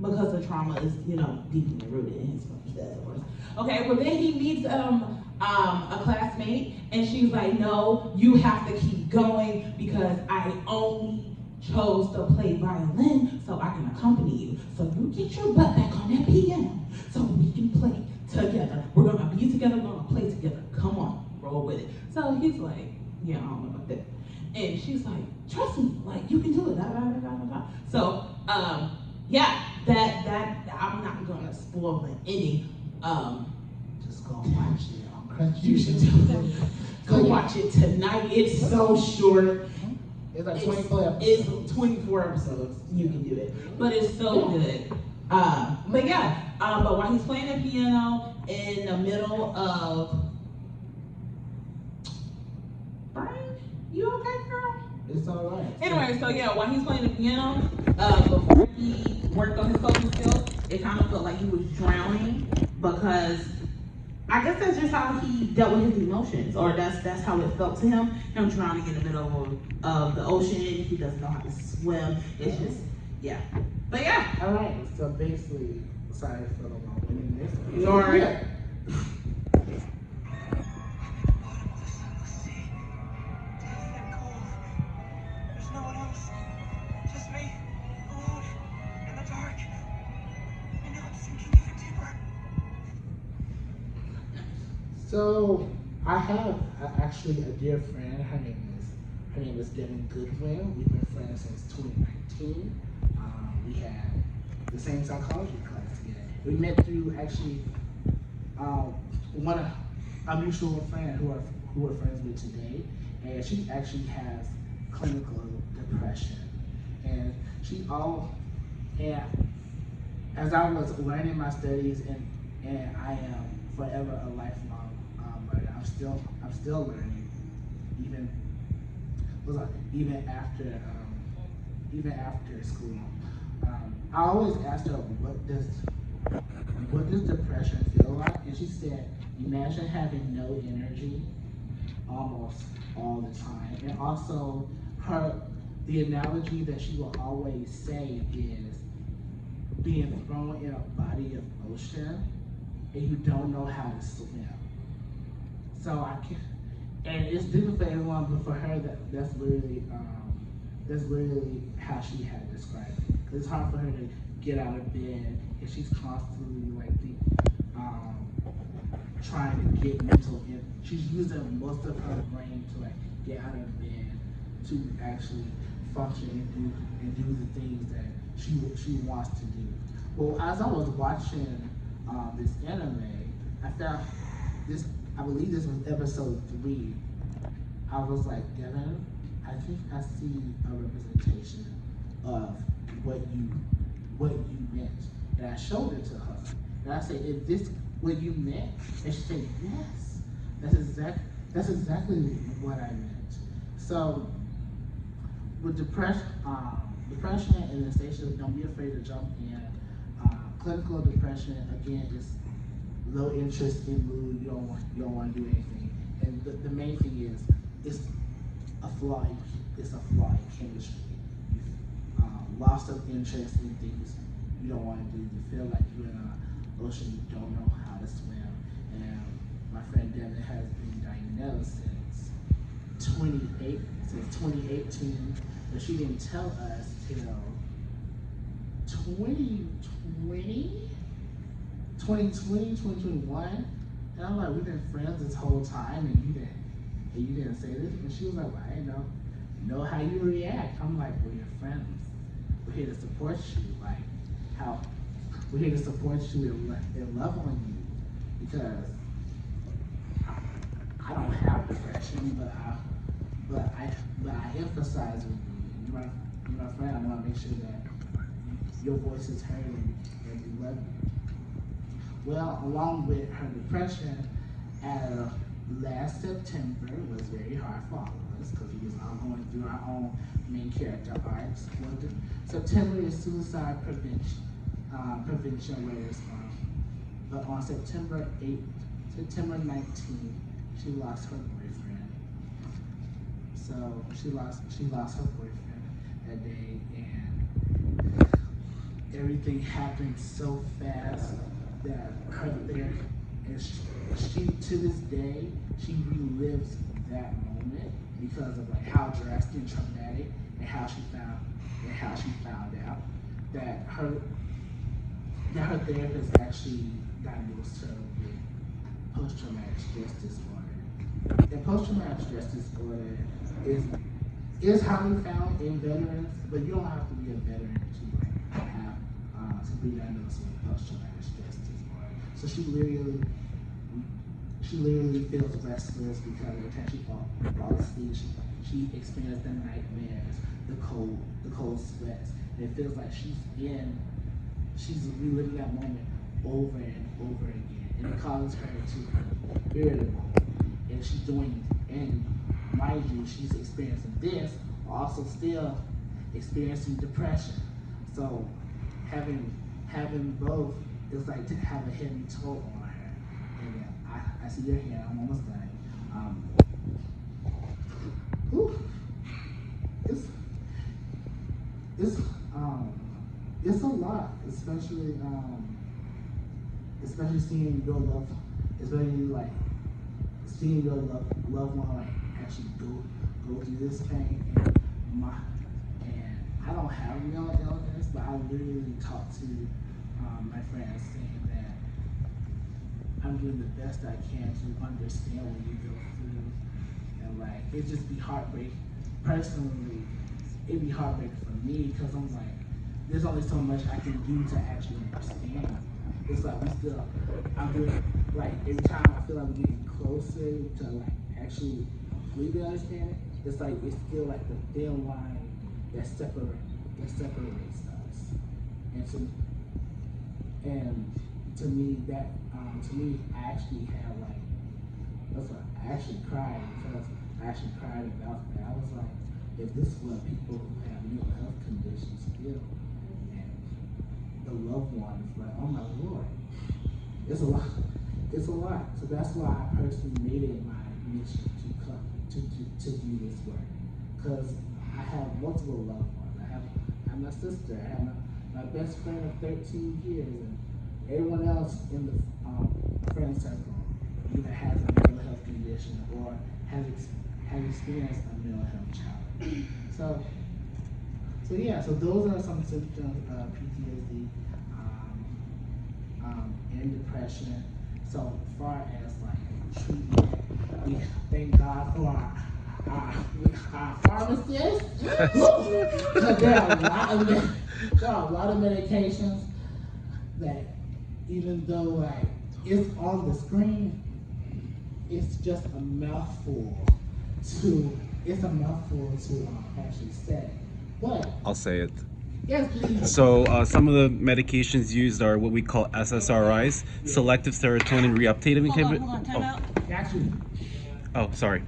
because the trauma is, deeply rooted in his mother's death, of course. Okay, well then he meets a classmate, and she's like, no, you have to keep going because I only chose to play violin so I can accompany you. So you get your butt back on that piano so we can play together. We're gonna be together, we're gonna play together. Come on, roll with it. So he's like, yeah, I don't know about that. And she's like, trust me, like you can do it. Da, da, da, da, da, da. So yeah, that I'm not gonna spoil the ending. Just go watch it on Crunchyroll. You should do that. Go watch it tonight. It's so short. It's like 24 episodes. It's 24 episodes. You can do it, but it's so good. But yeah, but while he's playing the piano in the middle of, Brian, you okay, girl? It's all right. Anyway, so yeah, while he's playing the piano, before he worked on his coping skills, it kind of felt like he was drowning because I guess that's just how he dealt with his emotions, or that's how it felt to him. Him drowning in the middle of the ocean. He doesn't know how to swim. It's just, yeah. But yeah. All right. So basically, sorry for the long windedness. You all right? There's no one else. Just me, alone, in the dark. And now I'm sinking even deeper. So I have actually a dear friend. Her name is Devin Goodwin. We've been friends since 2019. We had the same psychology class together. We met through actually a mutual friend who we're friends with today, and she actually has clinical depression. And as I was learning my studies, and I am forever a lifelong learner. I'm still learning, even after school. I always asked her, what does depression feel like? And she said, imagine having no energy almost all the time. And also the analogy that she will always say is being thrown in a body of ocean and you don't know how to swim. So and it's different for everyone, but for her, that's literally how she had described it. It's hard for her to get out of bed, and she's constantly trying to get mental. She's using most of her brain to get out of bed to actually function and do the things that she wants to do. Well, as I was watching this anime, I found this. I believe this was episode 3. I was like, Devin, I think I see a representation of what you meant. And I showed it to her. And I said, is this what you meant? And she said, yes. That's exactly what I meant. So with depression and Stacia, don't be afraid to jump in. Clinical depression, again, is low interest in mood. You don't want to do anything. And the main thing is it's a flaw in chemistry. Loss of interest in things you don't want to do. You feel like you're in an ocean, you don't know how to swim. And my friend Devin has been diagnosed since 2018, but she didn't tell us till 2021. And I'm like, we've been friends this whole time, and you didn't say this. And she was like, well, I didn't know how you react. I'm like, we're your friends. We're here to support you. We're here to support you and love on you, because I don't have depression, but I emphasize with you. You're my friend. I want to make sure that your voice is heard and we love you. Well, along with her depression, at last September was very hard for all of us because we was all going through our own main character arcs. September is Suicide Prevention Awareness Month. But on September 19th, she lost her boyfriend. So she lost her boyfriend that day, and everything happened so fast that her there, and she to this day she relives that moment because of like how drastic and traumatic and how she found out that her therapist actually diagnosed her with post-traumatic stress disorder. And post-traumatic stress disorder is highly found in veterans, but you don't have to be a veteran to have to be diagnosed with post-traumatic stress disorder. So she literally feels restless because every time she falls asleep, she experiences the nightmares, the cold sweats, and it feels like she's reliving that moment over and over again, and it causes her to be irritable. And she's and mind you, she's experiencing this, also still experiencing depression. So having both is like to have a heavy toll on her. And I see your hand. I'm almost done. It's a lot, especially seeing your loved one like actually go through this pain, and I don't have mental illness, but I literally talk to my friends saying that I'm doing the best I can to understand what you go through, and like it just be heartbreaking. Personally, it'd be heartbreaking for me because I'm like, there's only so much I can do to actually understand. It's like I'm doing, like every time I feel like I'm getting closer to like actually completely understand it, it's like it's still like the thin line that separates us. And to me I actually have like, that's why I actually cried, because I actually cried about that. I was like, if this is what people who have mental health conditions feel, and the loved one is like, oh my Lord, it's a lot. So that's why I personally made it my mission to do this work, because I have multiple loved ones. I have my sister, I have my best friend of 13 years, and everyone else in the friend circle either has a mental health condition or has experienced a mental health challenge. So those are some symptoms of PTSD and depression. So as far as like treatment, we thank God for our pharmacists. There are a lot of medications that, even though like it's on the screen, it's just a mouthful to actually say. But I'll say it. yes, please. So some of the medications used are what we call SSRIs, selective serotonin reuptake inhibitors. Hold on, time out. Actually, Oh, sorry.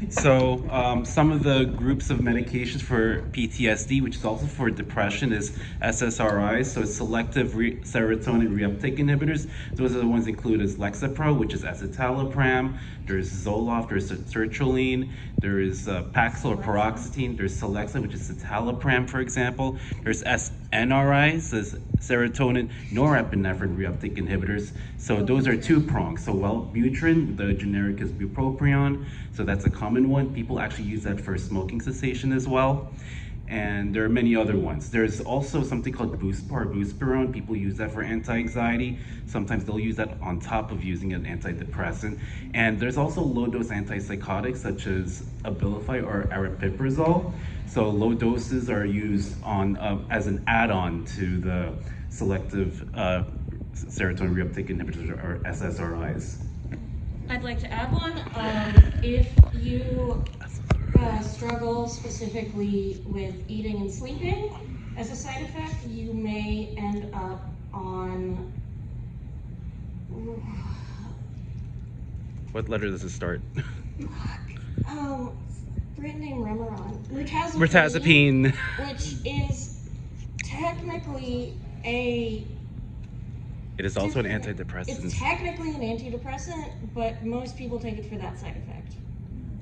So some of the groups of medications for PTSD, which is also for depression, is SSRIs, so selective serotonin reuptake inhibitors. Those are the ones included as Lexapro, which is escitalopram. There's Zoloft, there's sertraline, there is Paxil or paroxetine, there's Celexa, which is citalopram, for example. There's SNRIs, as serotonin norepinephrine reuptake inhibitors. So those are two prongs. So Wellbutrin, the generic is bupropion. So that's a common one. People actually use that for smoking cessation as well. And there are many other ones. There's also something called Buspar, Buspirone. People use that for anti-anxiety. Sometimes they'll use that on top of using an antidepressant. And there's also low-dose antipsychotics such as Abilify or aripiprazole. So low doses are used on as an add-on to the selective serotonin reuptake inhibitors or SSRIs. I'd like to add one. If you struggle specifically with eating and sleeping, as a side effect, you may end up on What letter does it start? Brand name Remeron. Mirtazapine. Which is technically a It is also an different- antidepressant. It's technically an antidepressant, but most people take it for that side effect.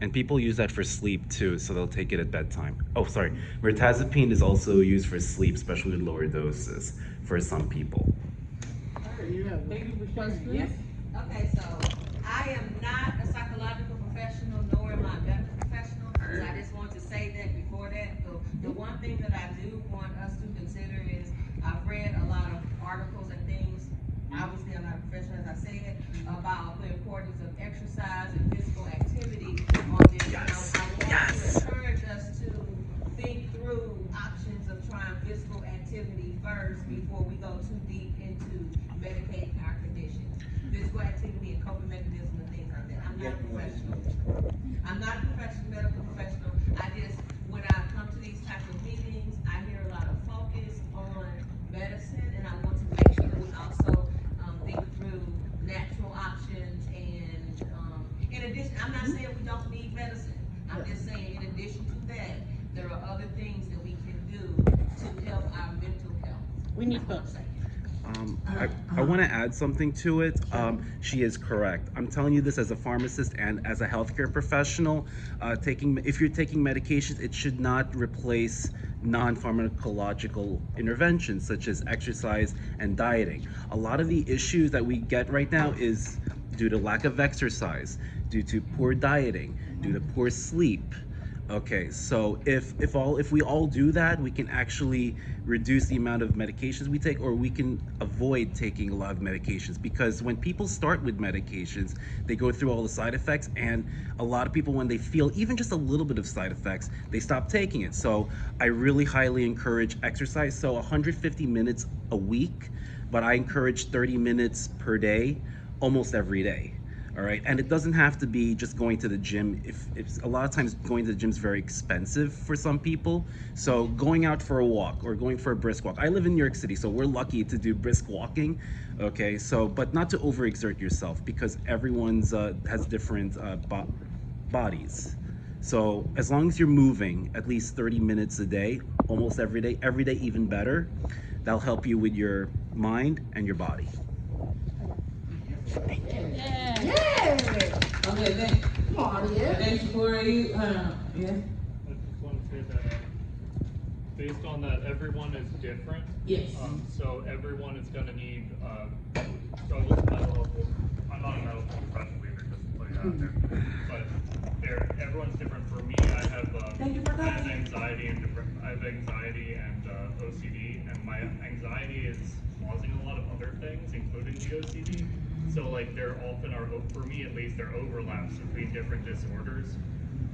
And people use that for sleep too, so they'll take it at bedtime. Oh, sorry. Mirtazapine is also used for sleep, especially with lower doses for some people. Thank you for sharing. Yes. Okay, so I am not a psychological professional, nor am I a medical professional. So I just want to say that before that. The one thing that I do want us to consider is I've read a lot of articles and things. Obviously, I'm not a professional, as I said, about the importance of exercise and physical activity on this. Yes. I want Yes. to encourage us to think through options of trying physical activity first before we go too deep into medicating our conditions. Physical activity and coping mechanisms and things like that. I'm not a professional. I'm not a professional, medical professional. I just, when I come to these types of meetings, I hear a lot of focus on medicine, and I want to make sure we also think through natural options. And in addition, I'm not saying we don't need medicine. I'm just saying, in addition to that, there are other things that we can do to help our mental health. We need both. I want to add something to it. She is correct. I'm telling you this as a pharmacist and as a healthcare professional. If you're taking medications, it should not replace non-pharmacological interventions such as exercise and dieting. A lot of the issues that we get right now is due to lack of exercise, due to poor dieting, due to poor sleep. Okay, so if we all do that, we can actually reduce the amount of medications we take, or we can avoid taking a lot of medications. Because when people start with medications, they go through all the side effects, and a lot of people, when they feel even just a little bit of side effects, they stop taking it. So I really highly encourage exercise. So 150 minutes a week, but I encourage 30 minutes per day, almost every day. All right, and it doesn't have to be just going to the gym. If a lot of times going to the gym is very expensive for some people, so going out for a walk or going for a brisk walk. I live in New York City, so we're lucky to do brisk walking. Okay, so but not to overexert yourself, because everyone's has different bodies. So as long as you're moving at least 30 minutes a day, almost every day even better, that'll help you with your mind and your body. Okay, thanks for you. Yeah. I just want to say that based on that, everyone is different. Yes. So everyone is going to need struggles with mental health. I'm not a medical professional either, just to put it out there. But everyone's different. For me, I have anxiety and OCD, and my anxiety is causing a lot of other things, including the OCD. So like there often are, for me at least, there are overlaps between different disorders,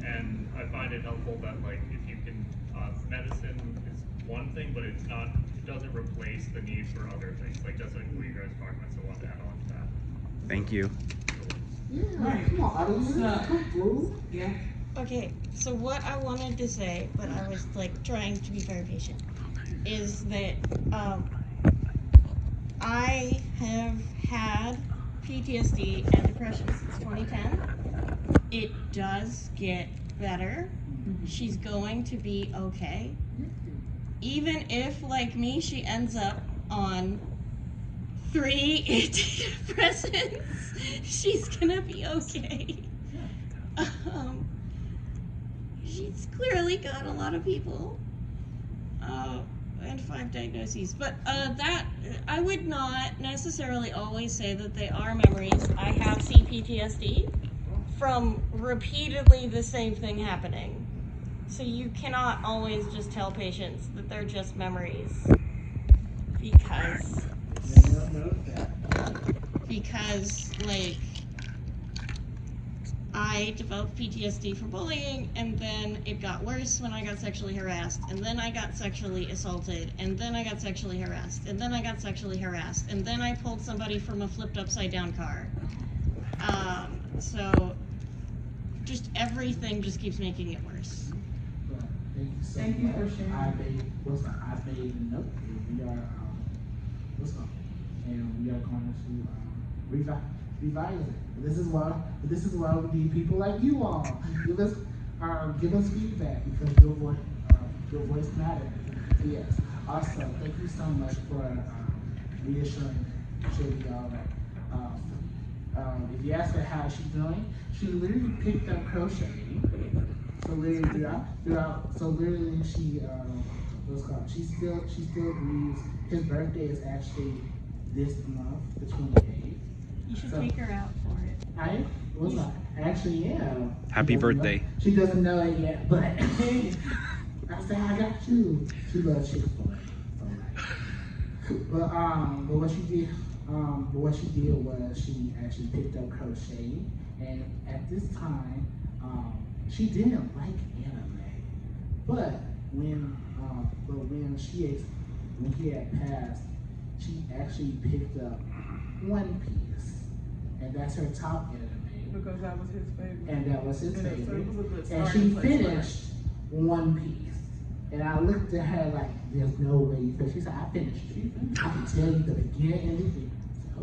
and I find it helpful that like if you can, medicine is one thing, but it doesn't replace the need for other things, like just like what you guys talked about. So I want to add on to that. Thank you. Yeah. Okay, so what I wanted to say, but I was like trying to be very patient, is that I have had PTSD and depression since 2010. It does get better. She's going to be okay. Even if, like me, she ends up on 3 antidepressants, she's gonna be okay. She's clearly got a lot of people. And 5 diagnoses, but that I would not necessarily always say that they are memories. I have seen PTSD from repeatedly the same thing happening, so you cannot always just tell patients that they're just memories, because like I developed PTSD from bullying, and then it got worse when I got sexually harassed, and then I got sexually assaulted, and then I got sexually harassed, and then I got sexually harassed, and then I pulled somebody from a flipped upside down car. So just everything just keeps making it worse. Thank you for sharing. I made a note. We are and we are going to revise it. This is why we need people like you all. Give us feedback because your voice matters. So yes. Also, thank you so much for reassuring y'all that if you ask her how she's doing, she literally picked up crocheting. So literally she she still believes his birthday is actually this month, the 28th. You should take her out for it. I actually am. Happy birthday. She doesn't know it yet, but I said I got you. She loves Chick-fil-A. But what she did was she actually picked up crocheting, and at this time she didn't like anime, but when he had passed, she actually picked up One Piece, and that's her top anime. Because that was his favorite. And that was his favorite. So it was a good And starting she place for her. finished One Piece. And I looked at her like, there's no way you finished. She said, I finished it. I can tell you the beginning and the end. So,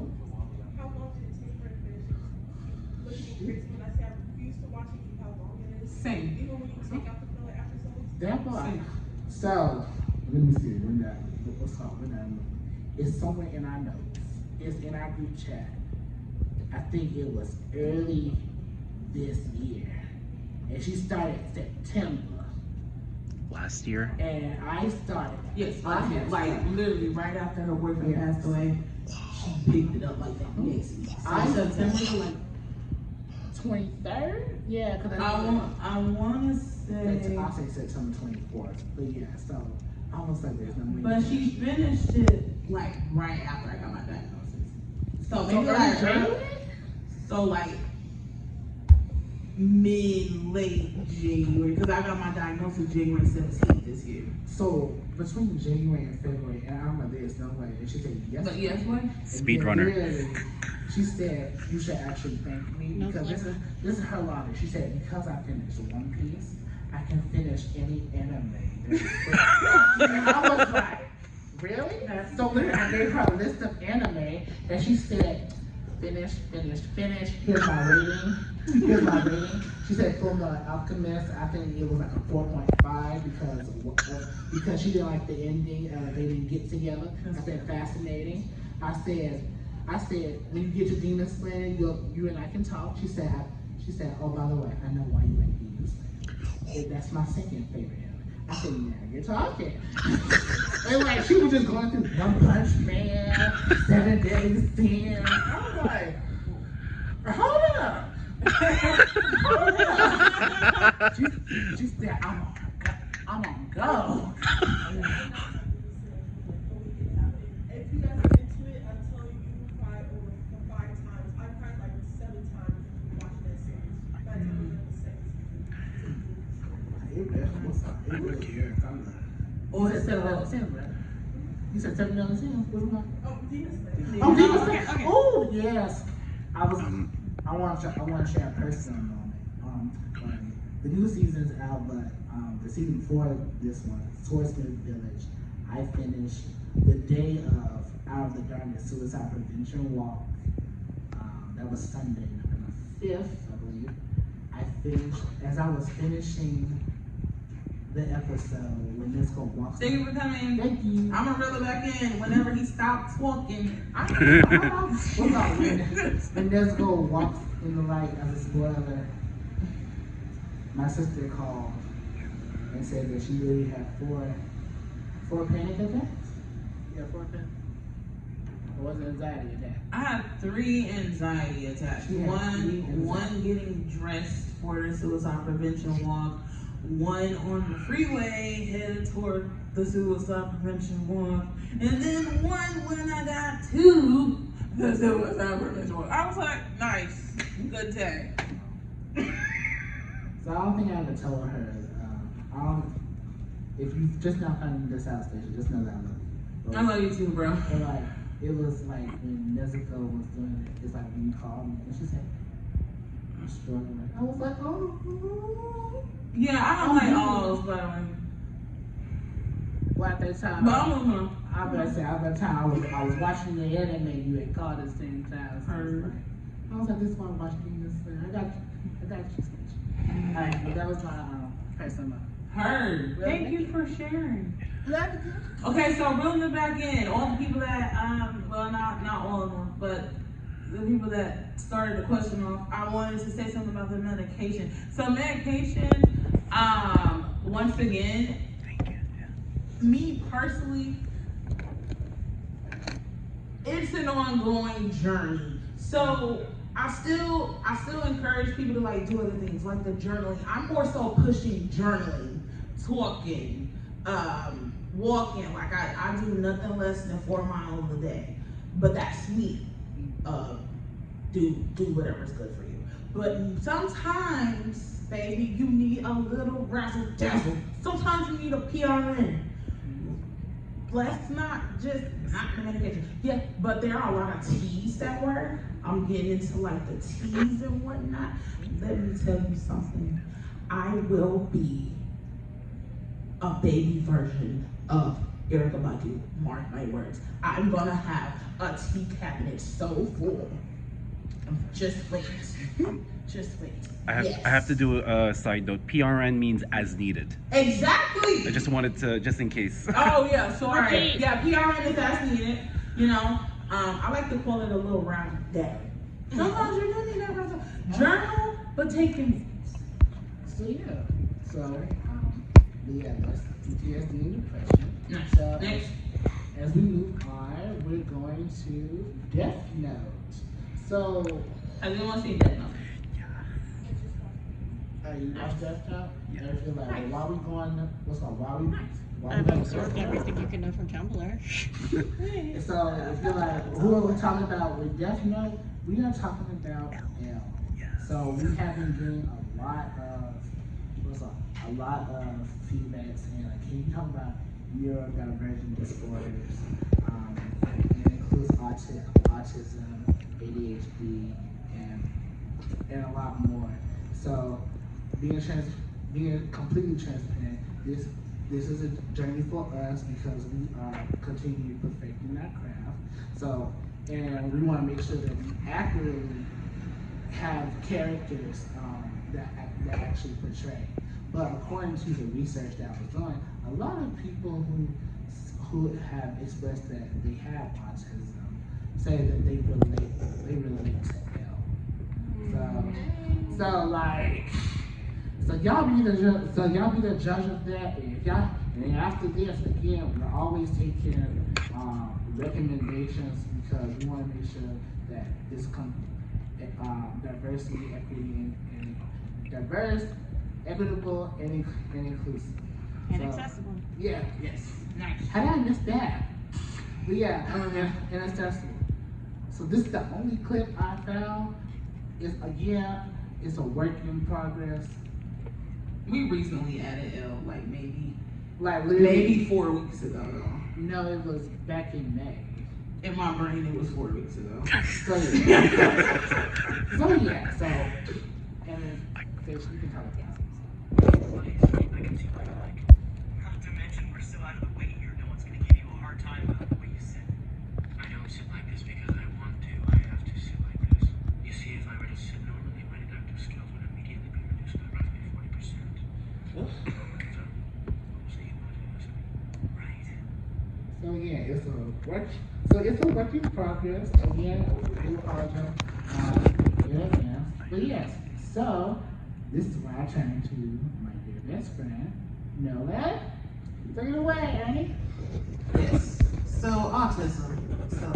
How long did it take her to finish it? Look at me crazy when I say I refuse to watch it, you know how long it is. Same. Even when you take out the filler episodes. that part. So, let me see. It's somewhere in our notes. It's in our group chat. I think it was early this year. And she started September. Last year. And I started. Yes, like literally right after her boyfriend passed away, she picked it up like that next week. September like 23rd? Yeah, because I want to say. I'll say September 24th. But yeah, so I was like, there's no way. But she finished it like right after I got my diagnosis. So maybe like January? So like late January, because I got my diagnosis January 17th this year. So between January and February, and I'm like, there's no way. And she said, yes. But yes, what? Speedrunner. She said, you should actually thank me because this is her logic. She said, because I finished One Piece, I can finish any anime. I was like, really? So literally, I gave her a list of anime, and she said, finish. Here's my rating. She said Full Metal Alchemist. I think it was like a 4.5 because she didn't like the ending. They didn't get together. I said fascinating. I said when you get to Demon Slayer, you and I can talk. She said, oh, by the way, I know why you like Demon Slayer. That's my second favorite anime. I said, now you're talking. And like she was just going through One Punch Man, 7 Days Sin. I was like, hold up. She said, I'm on go. If you guys are into it, I tell you, you will cry over 5 times. I cried like 7 times watching that series. By the time we Oh, it's 7/11/10, right? You said 7/11/10. What was that? Oh, Demon Slayer. Oh, Demon Slayer. Okay. Oh, yes. I want to share a personal moment. The new season's out, but the season before this one, Swordsmith Village, I finished the day of Out of the Darkness Suicide Prevention Walk. That was Sunday, November 5th, I believe. I finished, as I was finishing the episode, when Nisco walks. Thank you for coming. Thank you. I'm gonna reel it back in whenever he stops walking. What's up, when Nisco walks in the light as a spoiler, my sister called and said that she really had four panic attacks. Yeah, 4 panic. Or was it anxiety attack? I had 3 anxiety attacks. She had 3 One getting dressed for the suicide prevention walk. One on the freeway headed toward the suicide prevention walk. And then one when I got to the suicide prevention walk. I was like, nice, good day. So I don't think I ever told her. If you just now finding this house station, just know that I love you. I love you too, bro. But like, it was like when Nezuko was doing it, it's like when you called me and she said, I'm struggling. I was like, oh. Yeah, I don't like all those, by the way. Well, at that time, But I'm with her. I was about to say, at that time I was watching the anime you had called at the same time. So I was like, this is why I'm watching this. I got you, Stacia. Alright, but that was my first time out. Heard. Thank you for sharing. Okay, so reeling it back in, all the people that, well, not all of them, but the people that started the question off, I wanted to say something about the medication. So medication, once again, me personally, it's an ongoing journey. So I still encourage people to like do other things, like the journaling. I'm more so pushing journaling, talking, walking. Like I do nothing less than 4 miles a day. But that's me. Do whatever's good for you. But sometimes, baby, you need a little razzle dazzle. Sometimes you need a PRN. Let's not just not the medication. Yeah, but there are a lot of teas that work. I'm getting into like the teas and whatnot. Let me tell you something. I will be a baby version of Erica Badu. Mark my words. I'm gonna have a tea cabinet so full. Just wait. Just wait. I have to do a side note. PRN means as needed. Exactly. I just wanted to, just in case. Oh yeah, sorry. Yeah, PRN is as needed. You know, I like to call it a little round day. Sometimes you do need that round day. Journal, but take things. So yeah. So yeah, that's PTSD and depression. Next. So as we move on, we're going to Death Note. So I didn't want to see Death Note. You watch Death Note? Yeah. I feel like, why we going? What's up? Why we I've absorbed everything you can know from Tumblr. So I feel like, who are we talking about with Death Note? We are talking about L. So we have been getting a lot of feedbacks, and like, can you talk about neurodivergent disorders? It includes autism, ADHD, and a lot more. So being completely transparent, this is a journey for us because we are continuing perfecting our craft. So, and we want to make sure that we accurately have characters that actually portray. But according to the research that was done, a lot of people who have expressed that they have autism say that they relate to L. So y'all be the judge of that. And after this, again, we're always taking recommendations because we want to make sure that this diversity, equity, and diverse, equitable, and inclusive. And accessible. Yeah, yes. Nice. How did I miss that? But yeah, and accessible. So this is the only clip I found. It's a work in progress. We recently added L, like maybe 4 weeks ago. No, it was back in May. In my brain, it was 4 weeks ago. So yeah. And then we can talk about I can see what you like. Not to mention, we're still out of the way here. No one's gonna give you a hard time about the way you sit. I don't sit like this because I want to. I have to sit like this. You see, if I were to sit normally, my deductive skills would immediately be reduced by roughly 40%. So, we'll see what it is. Right. So yeah, it's a work in progress. Again, we apologize in advance. But yes, so this is where I turn to my dear best friend, Nolen. Take it away, Annie. Yes. So autism. So,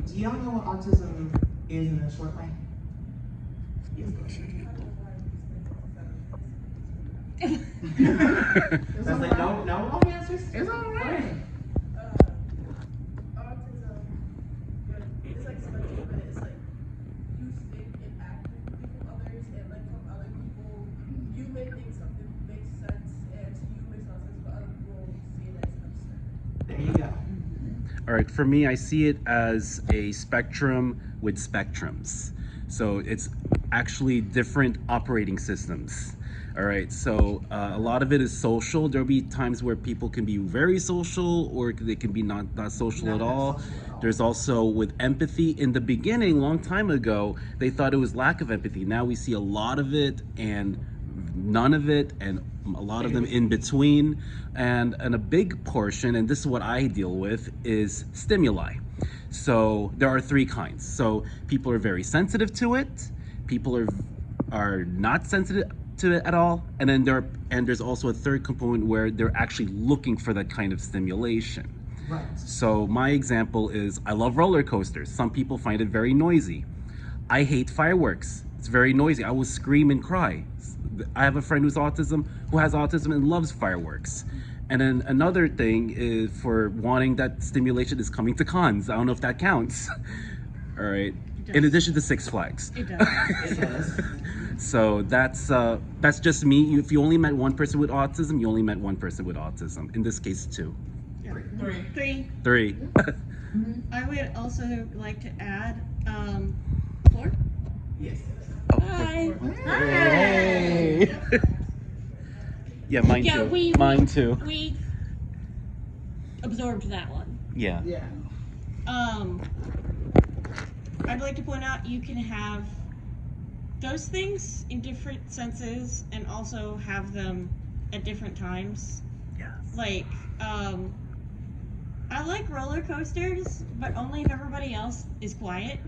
do y'all know what autism is in a short way? Yes, go ahead. That's like no long answers. It's all right. Autism, but it's like spectrum, but it's like you interact with others and like from other people. You may think something makes sense, and to you makes no sense, but other people see it as absurd. There you go. All right, for me, I see it as a spectrum with spectrums. So it's actually different operating systems. All right, so a lot of it is social. There'll be times where people can be very social or they can be not social at all. There's also with empathy. In the beginning, long time ago, they thought it was lack of empathy. Now we see a lot of it and none of it, and a lot of them in between. And a big portion, and this is what I deal with, is stimuli. So there are 3 kinds. So people are very sensitive to it. People are not sensitive to it at all. And then there's also a third component where they're actually looking for that kind of stimulation. Right. So my example is, I love roller coasters. Some people find it very noisy. I hate fireworks. It's very noisy. I will scream and cry. I have a friend who has autism and loves fireworks. And then another thing is for wanting that stimulation is coming to cons. I don't know if that counts. All right. In addition to Six Flags. It does. It does. So that's just me. If you only met one person with autism, you only met one person with autism. In this case, 2. Yeah. 3. 3. I would also like to add, Floor? Yes. Hi. Hey. Yeah, mine too. Mine too. We absorbed that one. Yeah. Yeah. I'd like to point out you can have those things in different senses and also have them at different times. Yes. Like, I like roller coasters, but only if everybody else is quiet.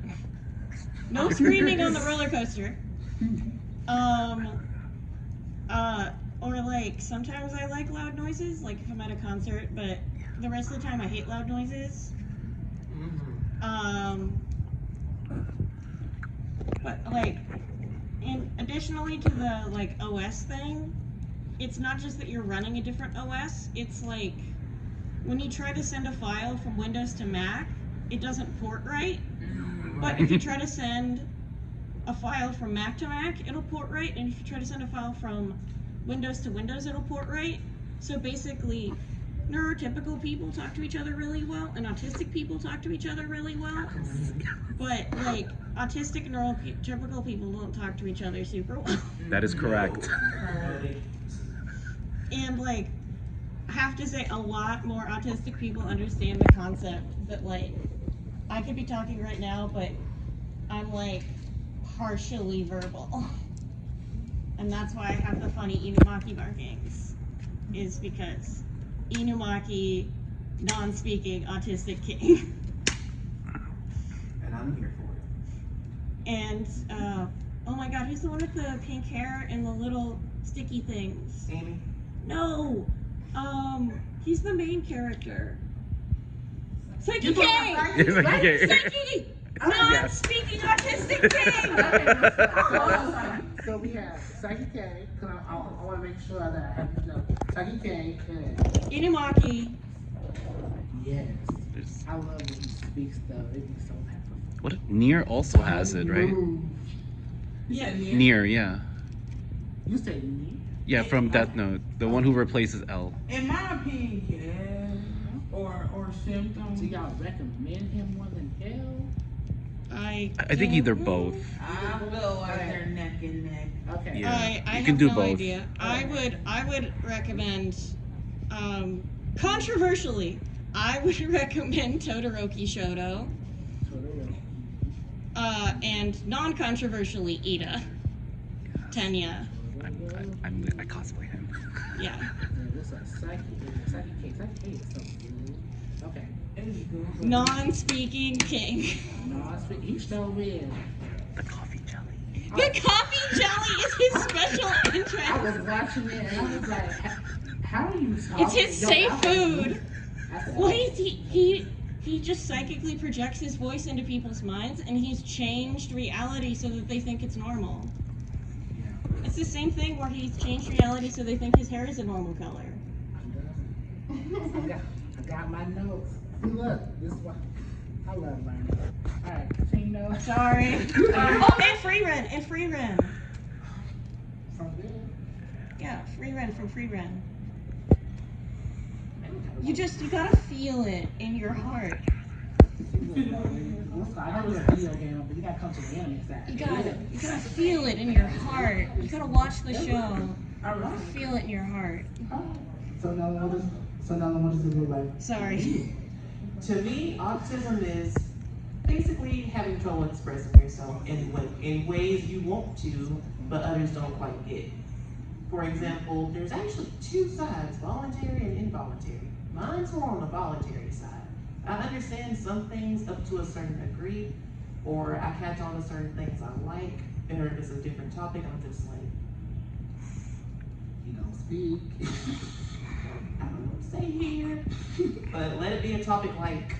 No screaming on the roller coaster. Or like, sometimes I like loud noises, like if I'm at a concert, but the rest of the time I hate loud noises. But like, and additionally to the like OS thing, it's not just that you're running a different OS, it's like, when you try to send a file from Windows to Mac, it doesn't port right. But if you try to send a file from Mac to Mac, it'll port right. And if you try to send a file from Windows to Windows, it'll port right. So basically, neurotypical people talk to each other really well, and autistic people talk to each other really well. But like, autistic and neurotypical people don't talk to each other super well. That is correct. And like, I have to say, a lot more autistic people understand the concept that like, I could be talking right now, but I'm like partially verbal. And that's why I have the funny Inumaki markings, is because Inumaki, non-speaking autistic king. And I'm here for it. And, oh my god, who's the one with the pink hair and the little sticky things? Amy? No! He's the main character. Psyche K! Psyche! Non-speaking autistic king! So we have Psyche K, because I want to make sure that I have, you know, Psyche K and Inumaki. Yes. I love when he speaks though. It be so happy. What? Nier also has it, right? Yeah. Nier, yeah. You say Nier? Yeah, from Death Note, the one who replaces L. In my opinion, yes. Or symptoms. Do y'all recommend him more than L? I think either both. I feel like they're neck and neck. Okay. Yeah, I you have can do no both. idea. I would recommend, controversially, I would recommend Todoroki Shoto. And non-controversially, Ida. Tenya. I cosplay him. Yeah. This is Psyche K. Psyche K is so good. Okay. Non-speaking king. Non-speaking. He sure is. The coffee jelly. The coffee jelly is his special interest. I was watching it and I was like, how are you talking? It's his safe food. Well, he just psychically projects his voice into people's minds, and he's changed reality so that they think it's normal. It's the same thing where he's changed reality so they think his hair is a normal color. I got my notes. See, look, this one. I love learning. All right, Chino. Sorry. Oh, and Free Ren. Sounds good. Yeah, Free Ren from Free Ren. You gotta feel it in your heart. I know it's a video game, but you gotta come to the anime side. You gotta feel it in your heart. You gotta watch the show. Feel it in your heart. So now what does it look like? Sorry. To me, autism is basically having trouble expressing yourself in ways you want to, but others don't quite get. For example, there's actually two sides, voluntary and involuntary. Mine's more on the voluntary side. I understand some things up to a certain degree, or I catch on to certain things I like, or if it's a different topic, I'm just like, You don't speak. I don't know what to say here, but let it be a topic like,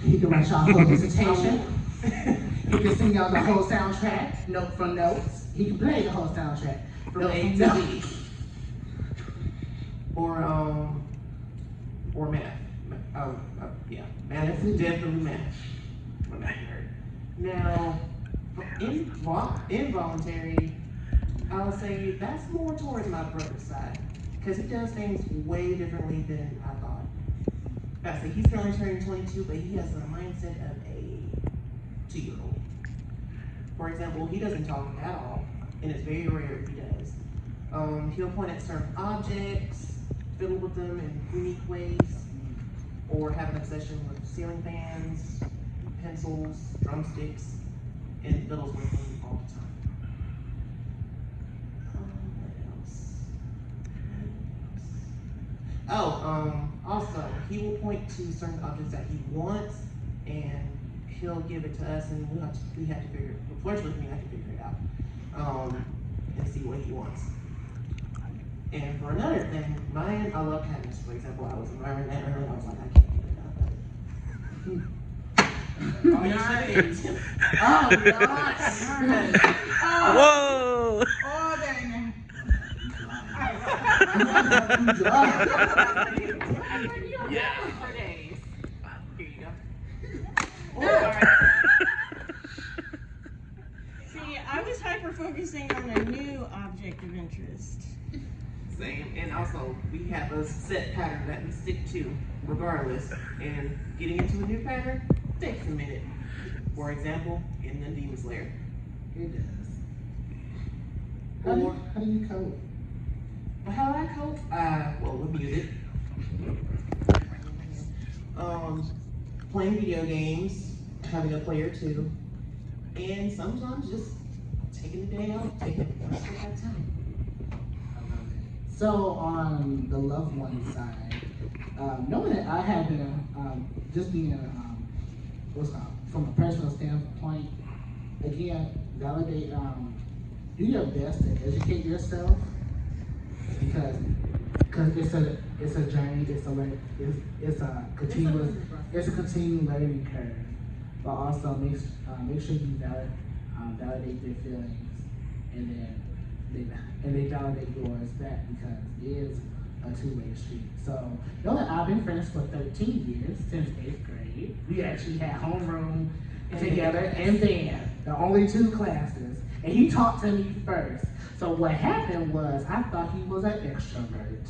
He can write y'all whole dissertation. He can sing y'all the whole soundtrack, note from notes. He can play the whole soundtrack from note A from to note. Z. Or math. Yeah, math, definitely math. I'm a math nerd. Now, involuntary, I'll say that's more towards my brother's side, because he does things way differently than I thought. I say he's currently turning 22, but he has the mindset of a 2-year-old. For example, he doesn't talk at all, and it's very rare if he does. He'll point at certain objects, fiddle with them in unique ways, or have an obsession with ceiling fans, pencils, drumsticks, and fiddles with them all the time. What else? Also, he will point to certain objects that he wants, and he'll give it to us, and we have to figure it. Unfortunately, we have to figure it out, and see what he wants. And for another thing, mine, I love patterns. For example, I was admiring that earlier. I was like, I can't get enough of it. Nice. Whoa! Oh, dang. Yeah, for days. Here you go. See, I was hyper-focusing on a new object of interest. Same, and also we have a set pattern that we stick to regardless, and getting into a new pattern takes a minute. For example, in the Demon Slayer. It does. Or How do you cope? how I cope? Well, with music. Playing video games, having a player too, and sometimes just taking the day out, taking it one step at a time. So on the loved one side, knowing that I have been just being from a personal standpoint, again, validate, do your best to educate yourself because it's a journey, it's a continuing learning curve, but also make sure you validate their feelings and they validate yours back because it is a two-way street. So, know that I've been friends for 13 years, since 8th grade. We actually had homeroom together and band, the only 2 classes. And he talked to me first. So what happened was, I thought he was an extrovert.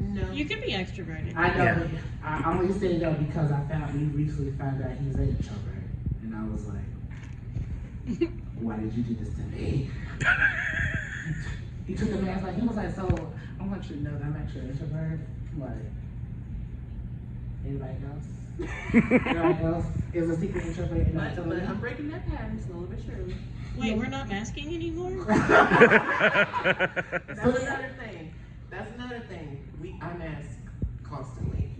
No. You could be extroverted. I know, I'm only saying that because we recently found out he's an introvert. And I was like, why did you do this to me? He took a man, he was like, so I want you to know that I'm actually an introvert. I'm like, anybody else? Anybody else is a secret introvert? And But I'm breaking that pattern slowly but surely. Wait, we're not masking anymore? That's another thing. I mask constantly.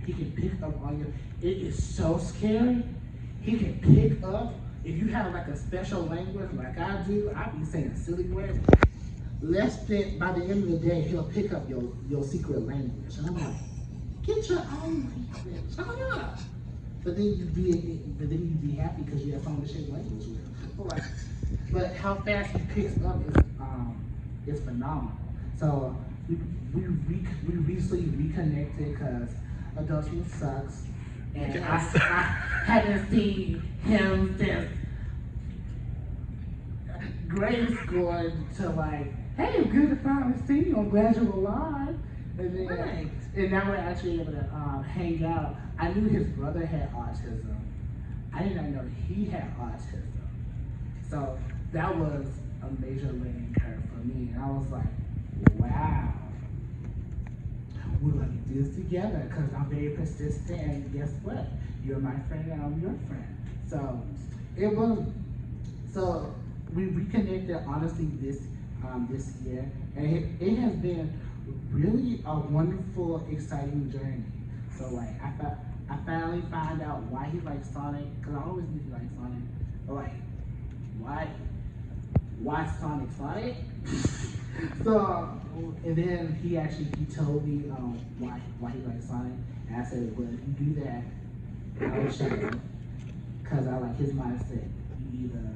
He can pick up on you. It is so scary. He can pick up. If you have like a special language like I do, I be saying silly words. By the end of the day, he'll pick up your secret language. And I'm like, get your own language. Shut up. But then you'd be happy because you have someone to share language with. But how fast he picks up is phenomenal. So we recently reconnected because adulting sucks. And I haven't seen him since grade school to like, hey, good to finally see you. I'm glad you're alive. And then, Right. and now we're actually able to hang out. I knew his brother had autism. I did not know he had autism. So that was a major learning curve for me. And I was like, wow. we're gonna do this together because I'm very persistent, and guess what? You're my friend and I'm your friend. So we reconnected honestly this year, and it has been really a wonderful, exciting journey. So like I finally found out why he likes Sonic, because I always knew he liked Sonic. But like why Sonic? So and then he told me why he likes Sonic, and I said, well, if you do that, I will show you, because I like his mindset. You either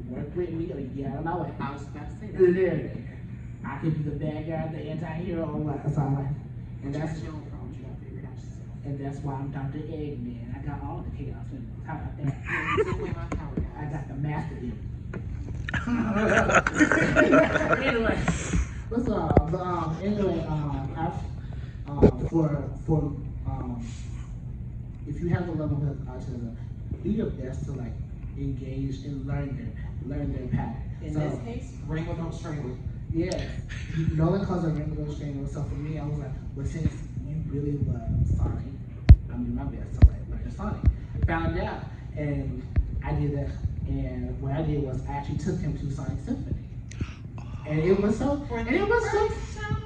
work with me or you get out of my way. I was about to say that. Literally, I could be the bad guy, the anti-hero, or what. So I'm like, and that's your own problem. You gotta figure it out yourself. and that's why I'm Dr. Eggman. I got all the chaos in me. How about that? Yeah, you took away my power, guys. I got the master in me. Anyway, what's up? If you have a level of autism, do your best to like engage and learn their pattern. In So, this case, Rainbow Don't Strangle. yes, Nolen calls it Rainbow Don't Strangle. So for me, I was like, well, since you really love Sonic, I'm doing my best to like learn Sonic. Found out, and I did that. And what I did was I actually took him to Sonic Symphony, and it was so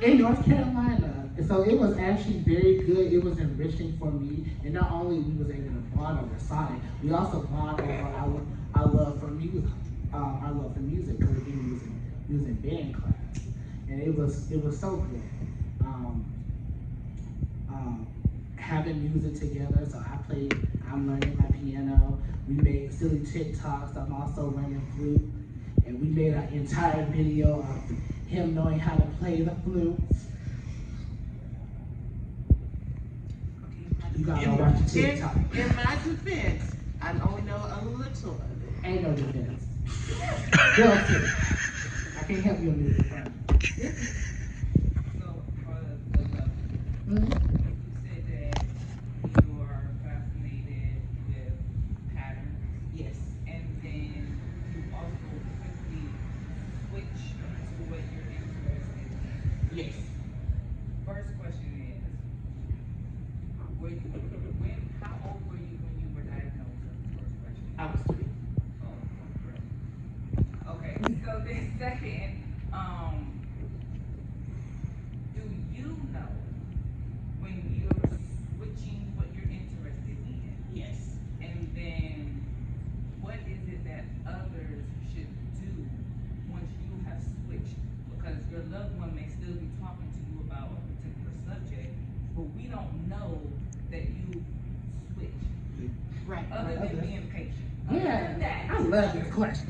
in North Carolina. And so it was actually very good. It was enriching for me, and not only we was able to bond over Sonic, we also bond over our love for music. Our love for music, because again, we was in band class, and it was so good. Having music together, so I'm learning my piano. We made silly TikToks. I'm also learning flute, and we made an entire video of him knowing how to play the flute. You gotta watch the TikTok. In my defense, I only know a little of it. Ain't no defense. Girl, I can't help you on this. So, for the you said that you are fascinated with patterns. Yes. And then you also quickly switch to what you're interested in. Yes. First question is, how old were you when you were diagnosed? That's the first question. I was 3. Okay, so then second, do you know when you're switching what you're interested in? Yes. And then what is it that others should do once you have switched? Because your loved one may still be talking to you about a particular subject, but we don't know that you switched. Right. Other than being patient. Yeah, I love this question.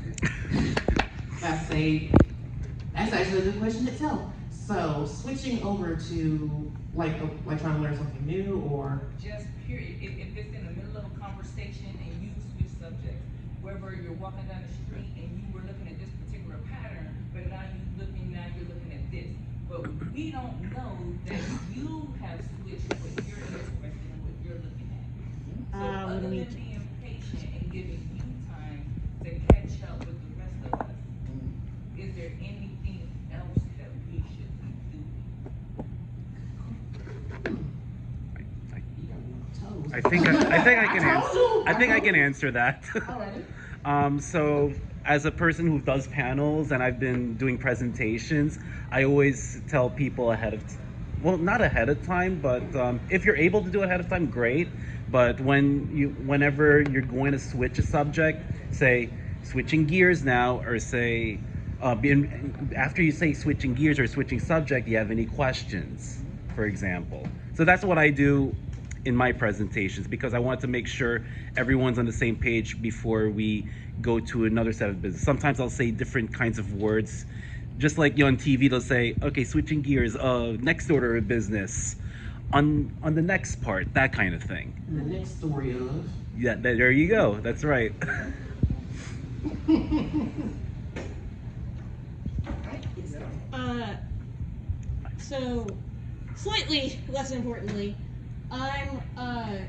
That's actually a good question itself. So switching over to like trying to learn something new, or Just period. If it's in the middle of a conversation and you switch subjects, whether you're walking down the street and you were looking at this particular pattern, but now you're looking at this. But we don't know that you have switched what you're interested in, what you're looking at. So other than being patient and giving you time to catch up with the rest of us, is there anything else that we should be doing? I think I can answer that. So as a person who does panels and I've been doing presentations, I always tell people not ahead of time, but if you're able to do it ahead of time, great. But whenever you're going to switch a subject, say switching gears now, or say after you say switching gears or switching subject, do you have any questions, for example? So that's what I do in my presentations, because I want to make sure everyone's on the same page before we go to another set of business. Sometimes I'll say different kinds of words, just like on TV, they'll say, okay, switching gears, next order of business, on the next part, that kind of thing. the next story of. Yeah, there you go. That's right. So, slightly less importantly, I'm a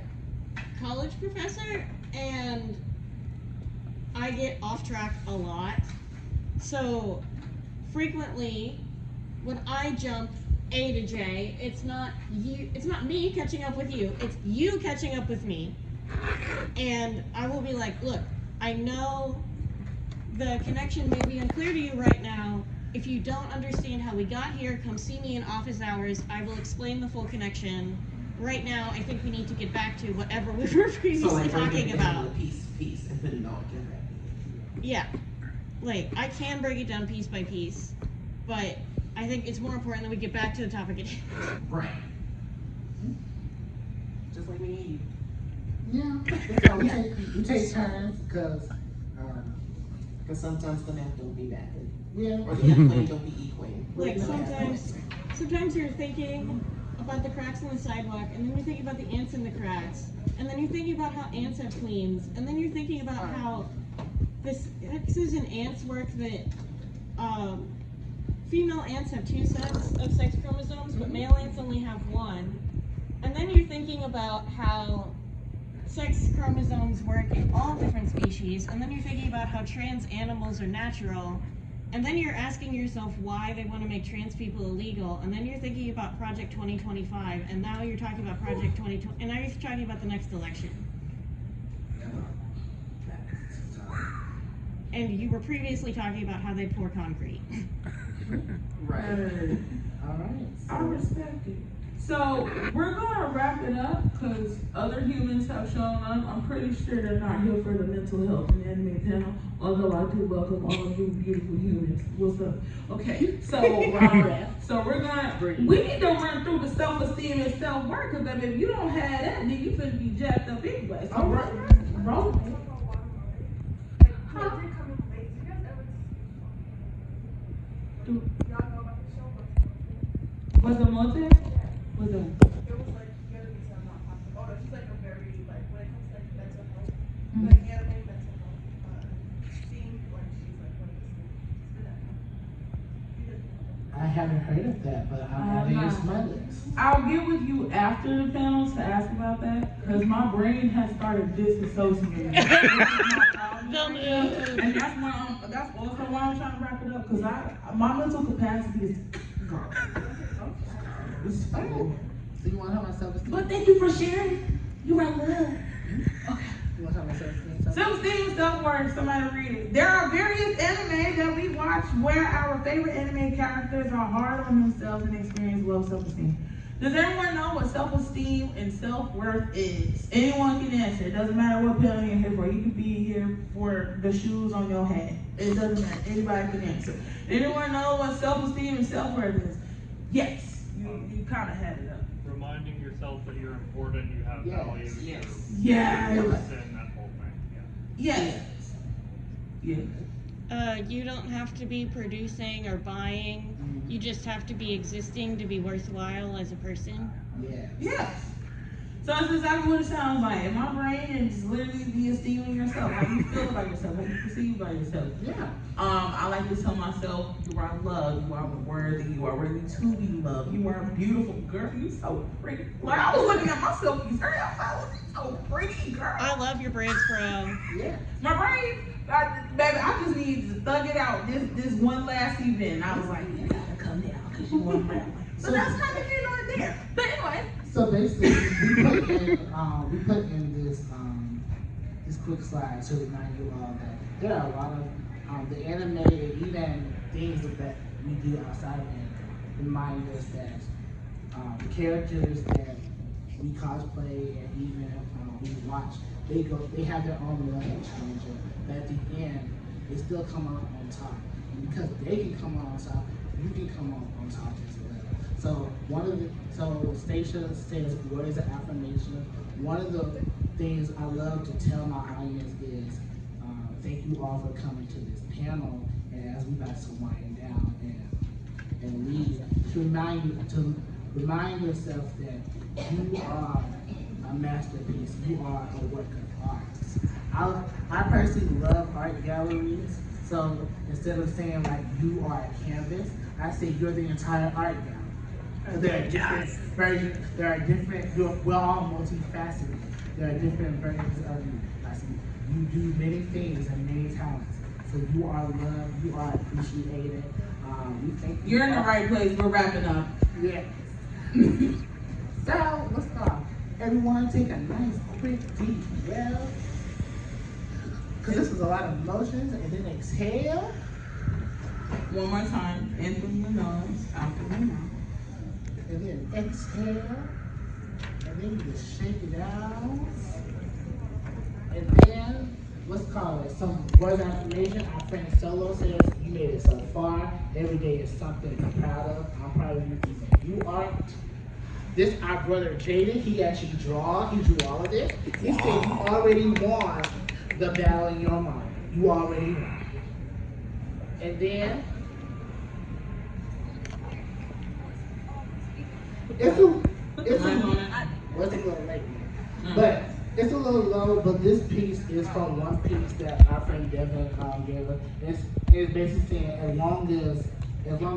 college professor and I get off track a lot. So, frequently, when I jump A to J. It's not you. It's not me catching up with you. It's you catching up with me. And I will be like, look, I know the connection may be unclear to you right now. If you don't understand how we got here, come see me in office hours. I will explain the full connection. Right now, I think we need to get back to whatever we were previously talking about. Piece and put it all together. Yeah, like I can break it down piece by piece, but I think it's more important that we get back to the topic at hand. Right. Just like me and Yeah. So we take turns because sometimes the math don't be that good. Yeah. Or the equation don't be equating. Like sometimes you're thinking about the cracks in the sidewalk, and then you're thinking about the ants in the cracks, and then you're thinking about how ants have queens, and then you're thinking about how this X's and ants work that female ants have 2 sets of sex chromosomes, but male ants only have 1. And then you're thinking about how sex chromosomes work in all different species, and then you're thinking about how trans animals are natural, and then you're asking yourself why they want to make trans people illegal, and then you're thinking about Project 2025, and now you're talking about Project 2020, and now you're talking about the next election. And you were previously talking about how they pour concrete. Right. All right. I respect it. So we're gonna wrap it up because other humans have shown up. I'm pretty sure they're not here for the mental health and anime panel, although I do welcome all of you beautiful humans. What's up? Okay, so we need to run through the self-esteem and self-worth, because I mean, if you don't have that, then you finna be jacked up anyway. So roll. Huh? Was it multi? Was it? It was like anime is not possible. Oh, she's like a very like when it comes to like mental health, like anime mental health. Seeing like she's like one of the I haven't heard of that, but I'm adding it to my list. I'll get with you after the panels to ask about that, because my brain has started disassociating. And that's also why I'm trying to wrap it up, because my mental capacity is gone. So you want to have my self-esteem? But thank you for sharing. You are love. Okay. You want to have my self-esteem? Self-esteem, self-worth. Somebody read it. There are various anime that we watch where our favorite anime characters are hard on themselves and experience low self-esteem. Does everyone know what self-esteem and self-worth is? Anyone can answer. It doesn't matter what panel you're here for. You can be here for the shoes on your head. It doesn't matter. Anybody can answer. Anyone know what self-esteem and self-worth is? Yes. You kind of had it up. Reminding yourself that you're important, you have value, Yes. you're Yes. person, that whole thing. Yes. Yes. You don't have to be producing or buying. You just have to be existing to be worthwhile as a person. Yeah. Yes. So that's exactly what it sounds like. In my brain, it's literally the esteeming yourself. How you feel about yourself, how you perceive about yourself. Yeah. I like to tell myself, you are loved, you are worthy, you are worthy to be loved. You are a beautiful girl. You so pretty. Like I was looking at myself, you heard I was so pretty, girl. I love your braids, bro. Yeah. My brain, baby, I just need to thug it out this one last evening. I was like, you gotta come down because you want to rap. So that's kind of here nor there. But anyway. So basically, we put in this quick slide to remind you all that there are a lot of the anime, even things that we do outside of anime, remind us that the characters that we cosplay and even we watch, they have their own love exposure, but at the end, they still come out on top. And because they can come out on top, you can come out on top as well. So Stacia says words of affirmation. One of the things I love to tell my audience is thank you all for coming to this panel, and as we about to wind down and leave, to remind yourself that you are a masterpiece. You are a work of art. I personally love art galleries, so instead of saying like you are a canvas, I say you're the entire art gallery. There are different versions. There are different. We're all multifaceted. There are different versions of you. I see you do many things and many talents. So you are loved. You are appreciated. We thank you. You're in the right place. We're wrapping up. Yes. So, let's go. Everyone take a nice, quick, deep breath. Because this is a lot of emotions. And then exhale. One more time. In through your nose, out through your mouth. And then exhale. And then you just shake it out. And then, let's call it some words of affirmation. Our friend Solo says, you made it so far. Every day is something to be proud of. I'm proud of you. You are. This, our brother Jaden, he actually drew all of this. He said you already won the battle in your mind. You already won. And then, it's a little late, but it's a little low. But this piece is from one piece that our friend Devin gave us. It's basically saying as long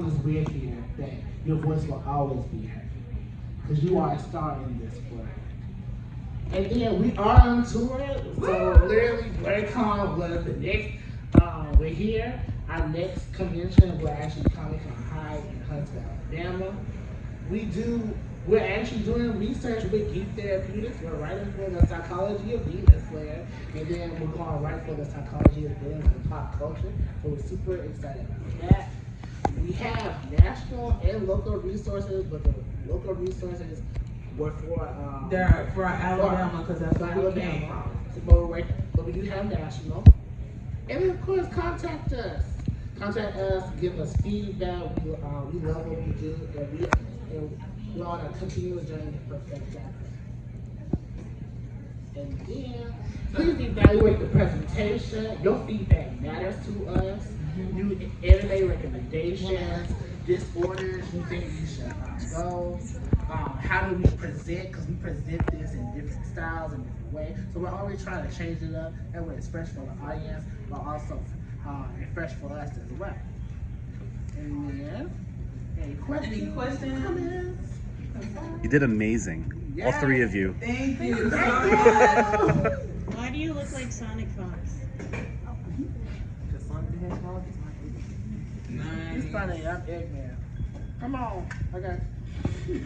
as we're here, that your voice will always be heard, because you are a star in this world. And then we are on tour, so literally BlerDCon was the next. We're here. Our next convention will actually Comic-Con High in Huntsville, Alabama. We're actually doing research with Geek Therapeutics. We're writing for the psychology of Demon Slayer, and then we're going to write for the psychology of villains and pop culture. So we're super excited about that. We have national and local resources, but the local resources were for They're for Alabama, because that's where we came from. But we do have national. And then, of course, contact us. Contact us, give us feedback. We love what we do, and we want to continue the journey to perfect that. And then, please evaluate the presentation. Your feedback matters to us. New anime recommendations, disorders you think we should go. How do we present? Because we present this in different styles and different ways. So we're always trying to change it up. That way it's fresh for the audience, but also fresh for us as well. And then, any questions? Comments? You did amazing. All three of you. Thank you so much. Why do you look like Sonic Fox? Because Sonic the Hedgehog is my favorite. Nice. He's funny, I'm Eggman. Come on, I got you.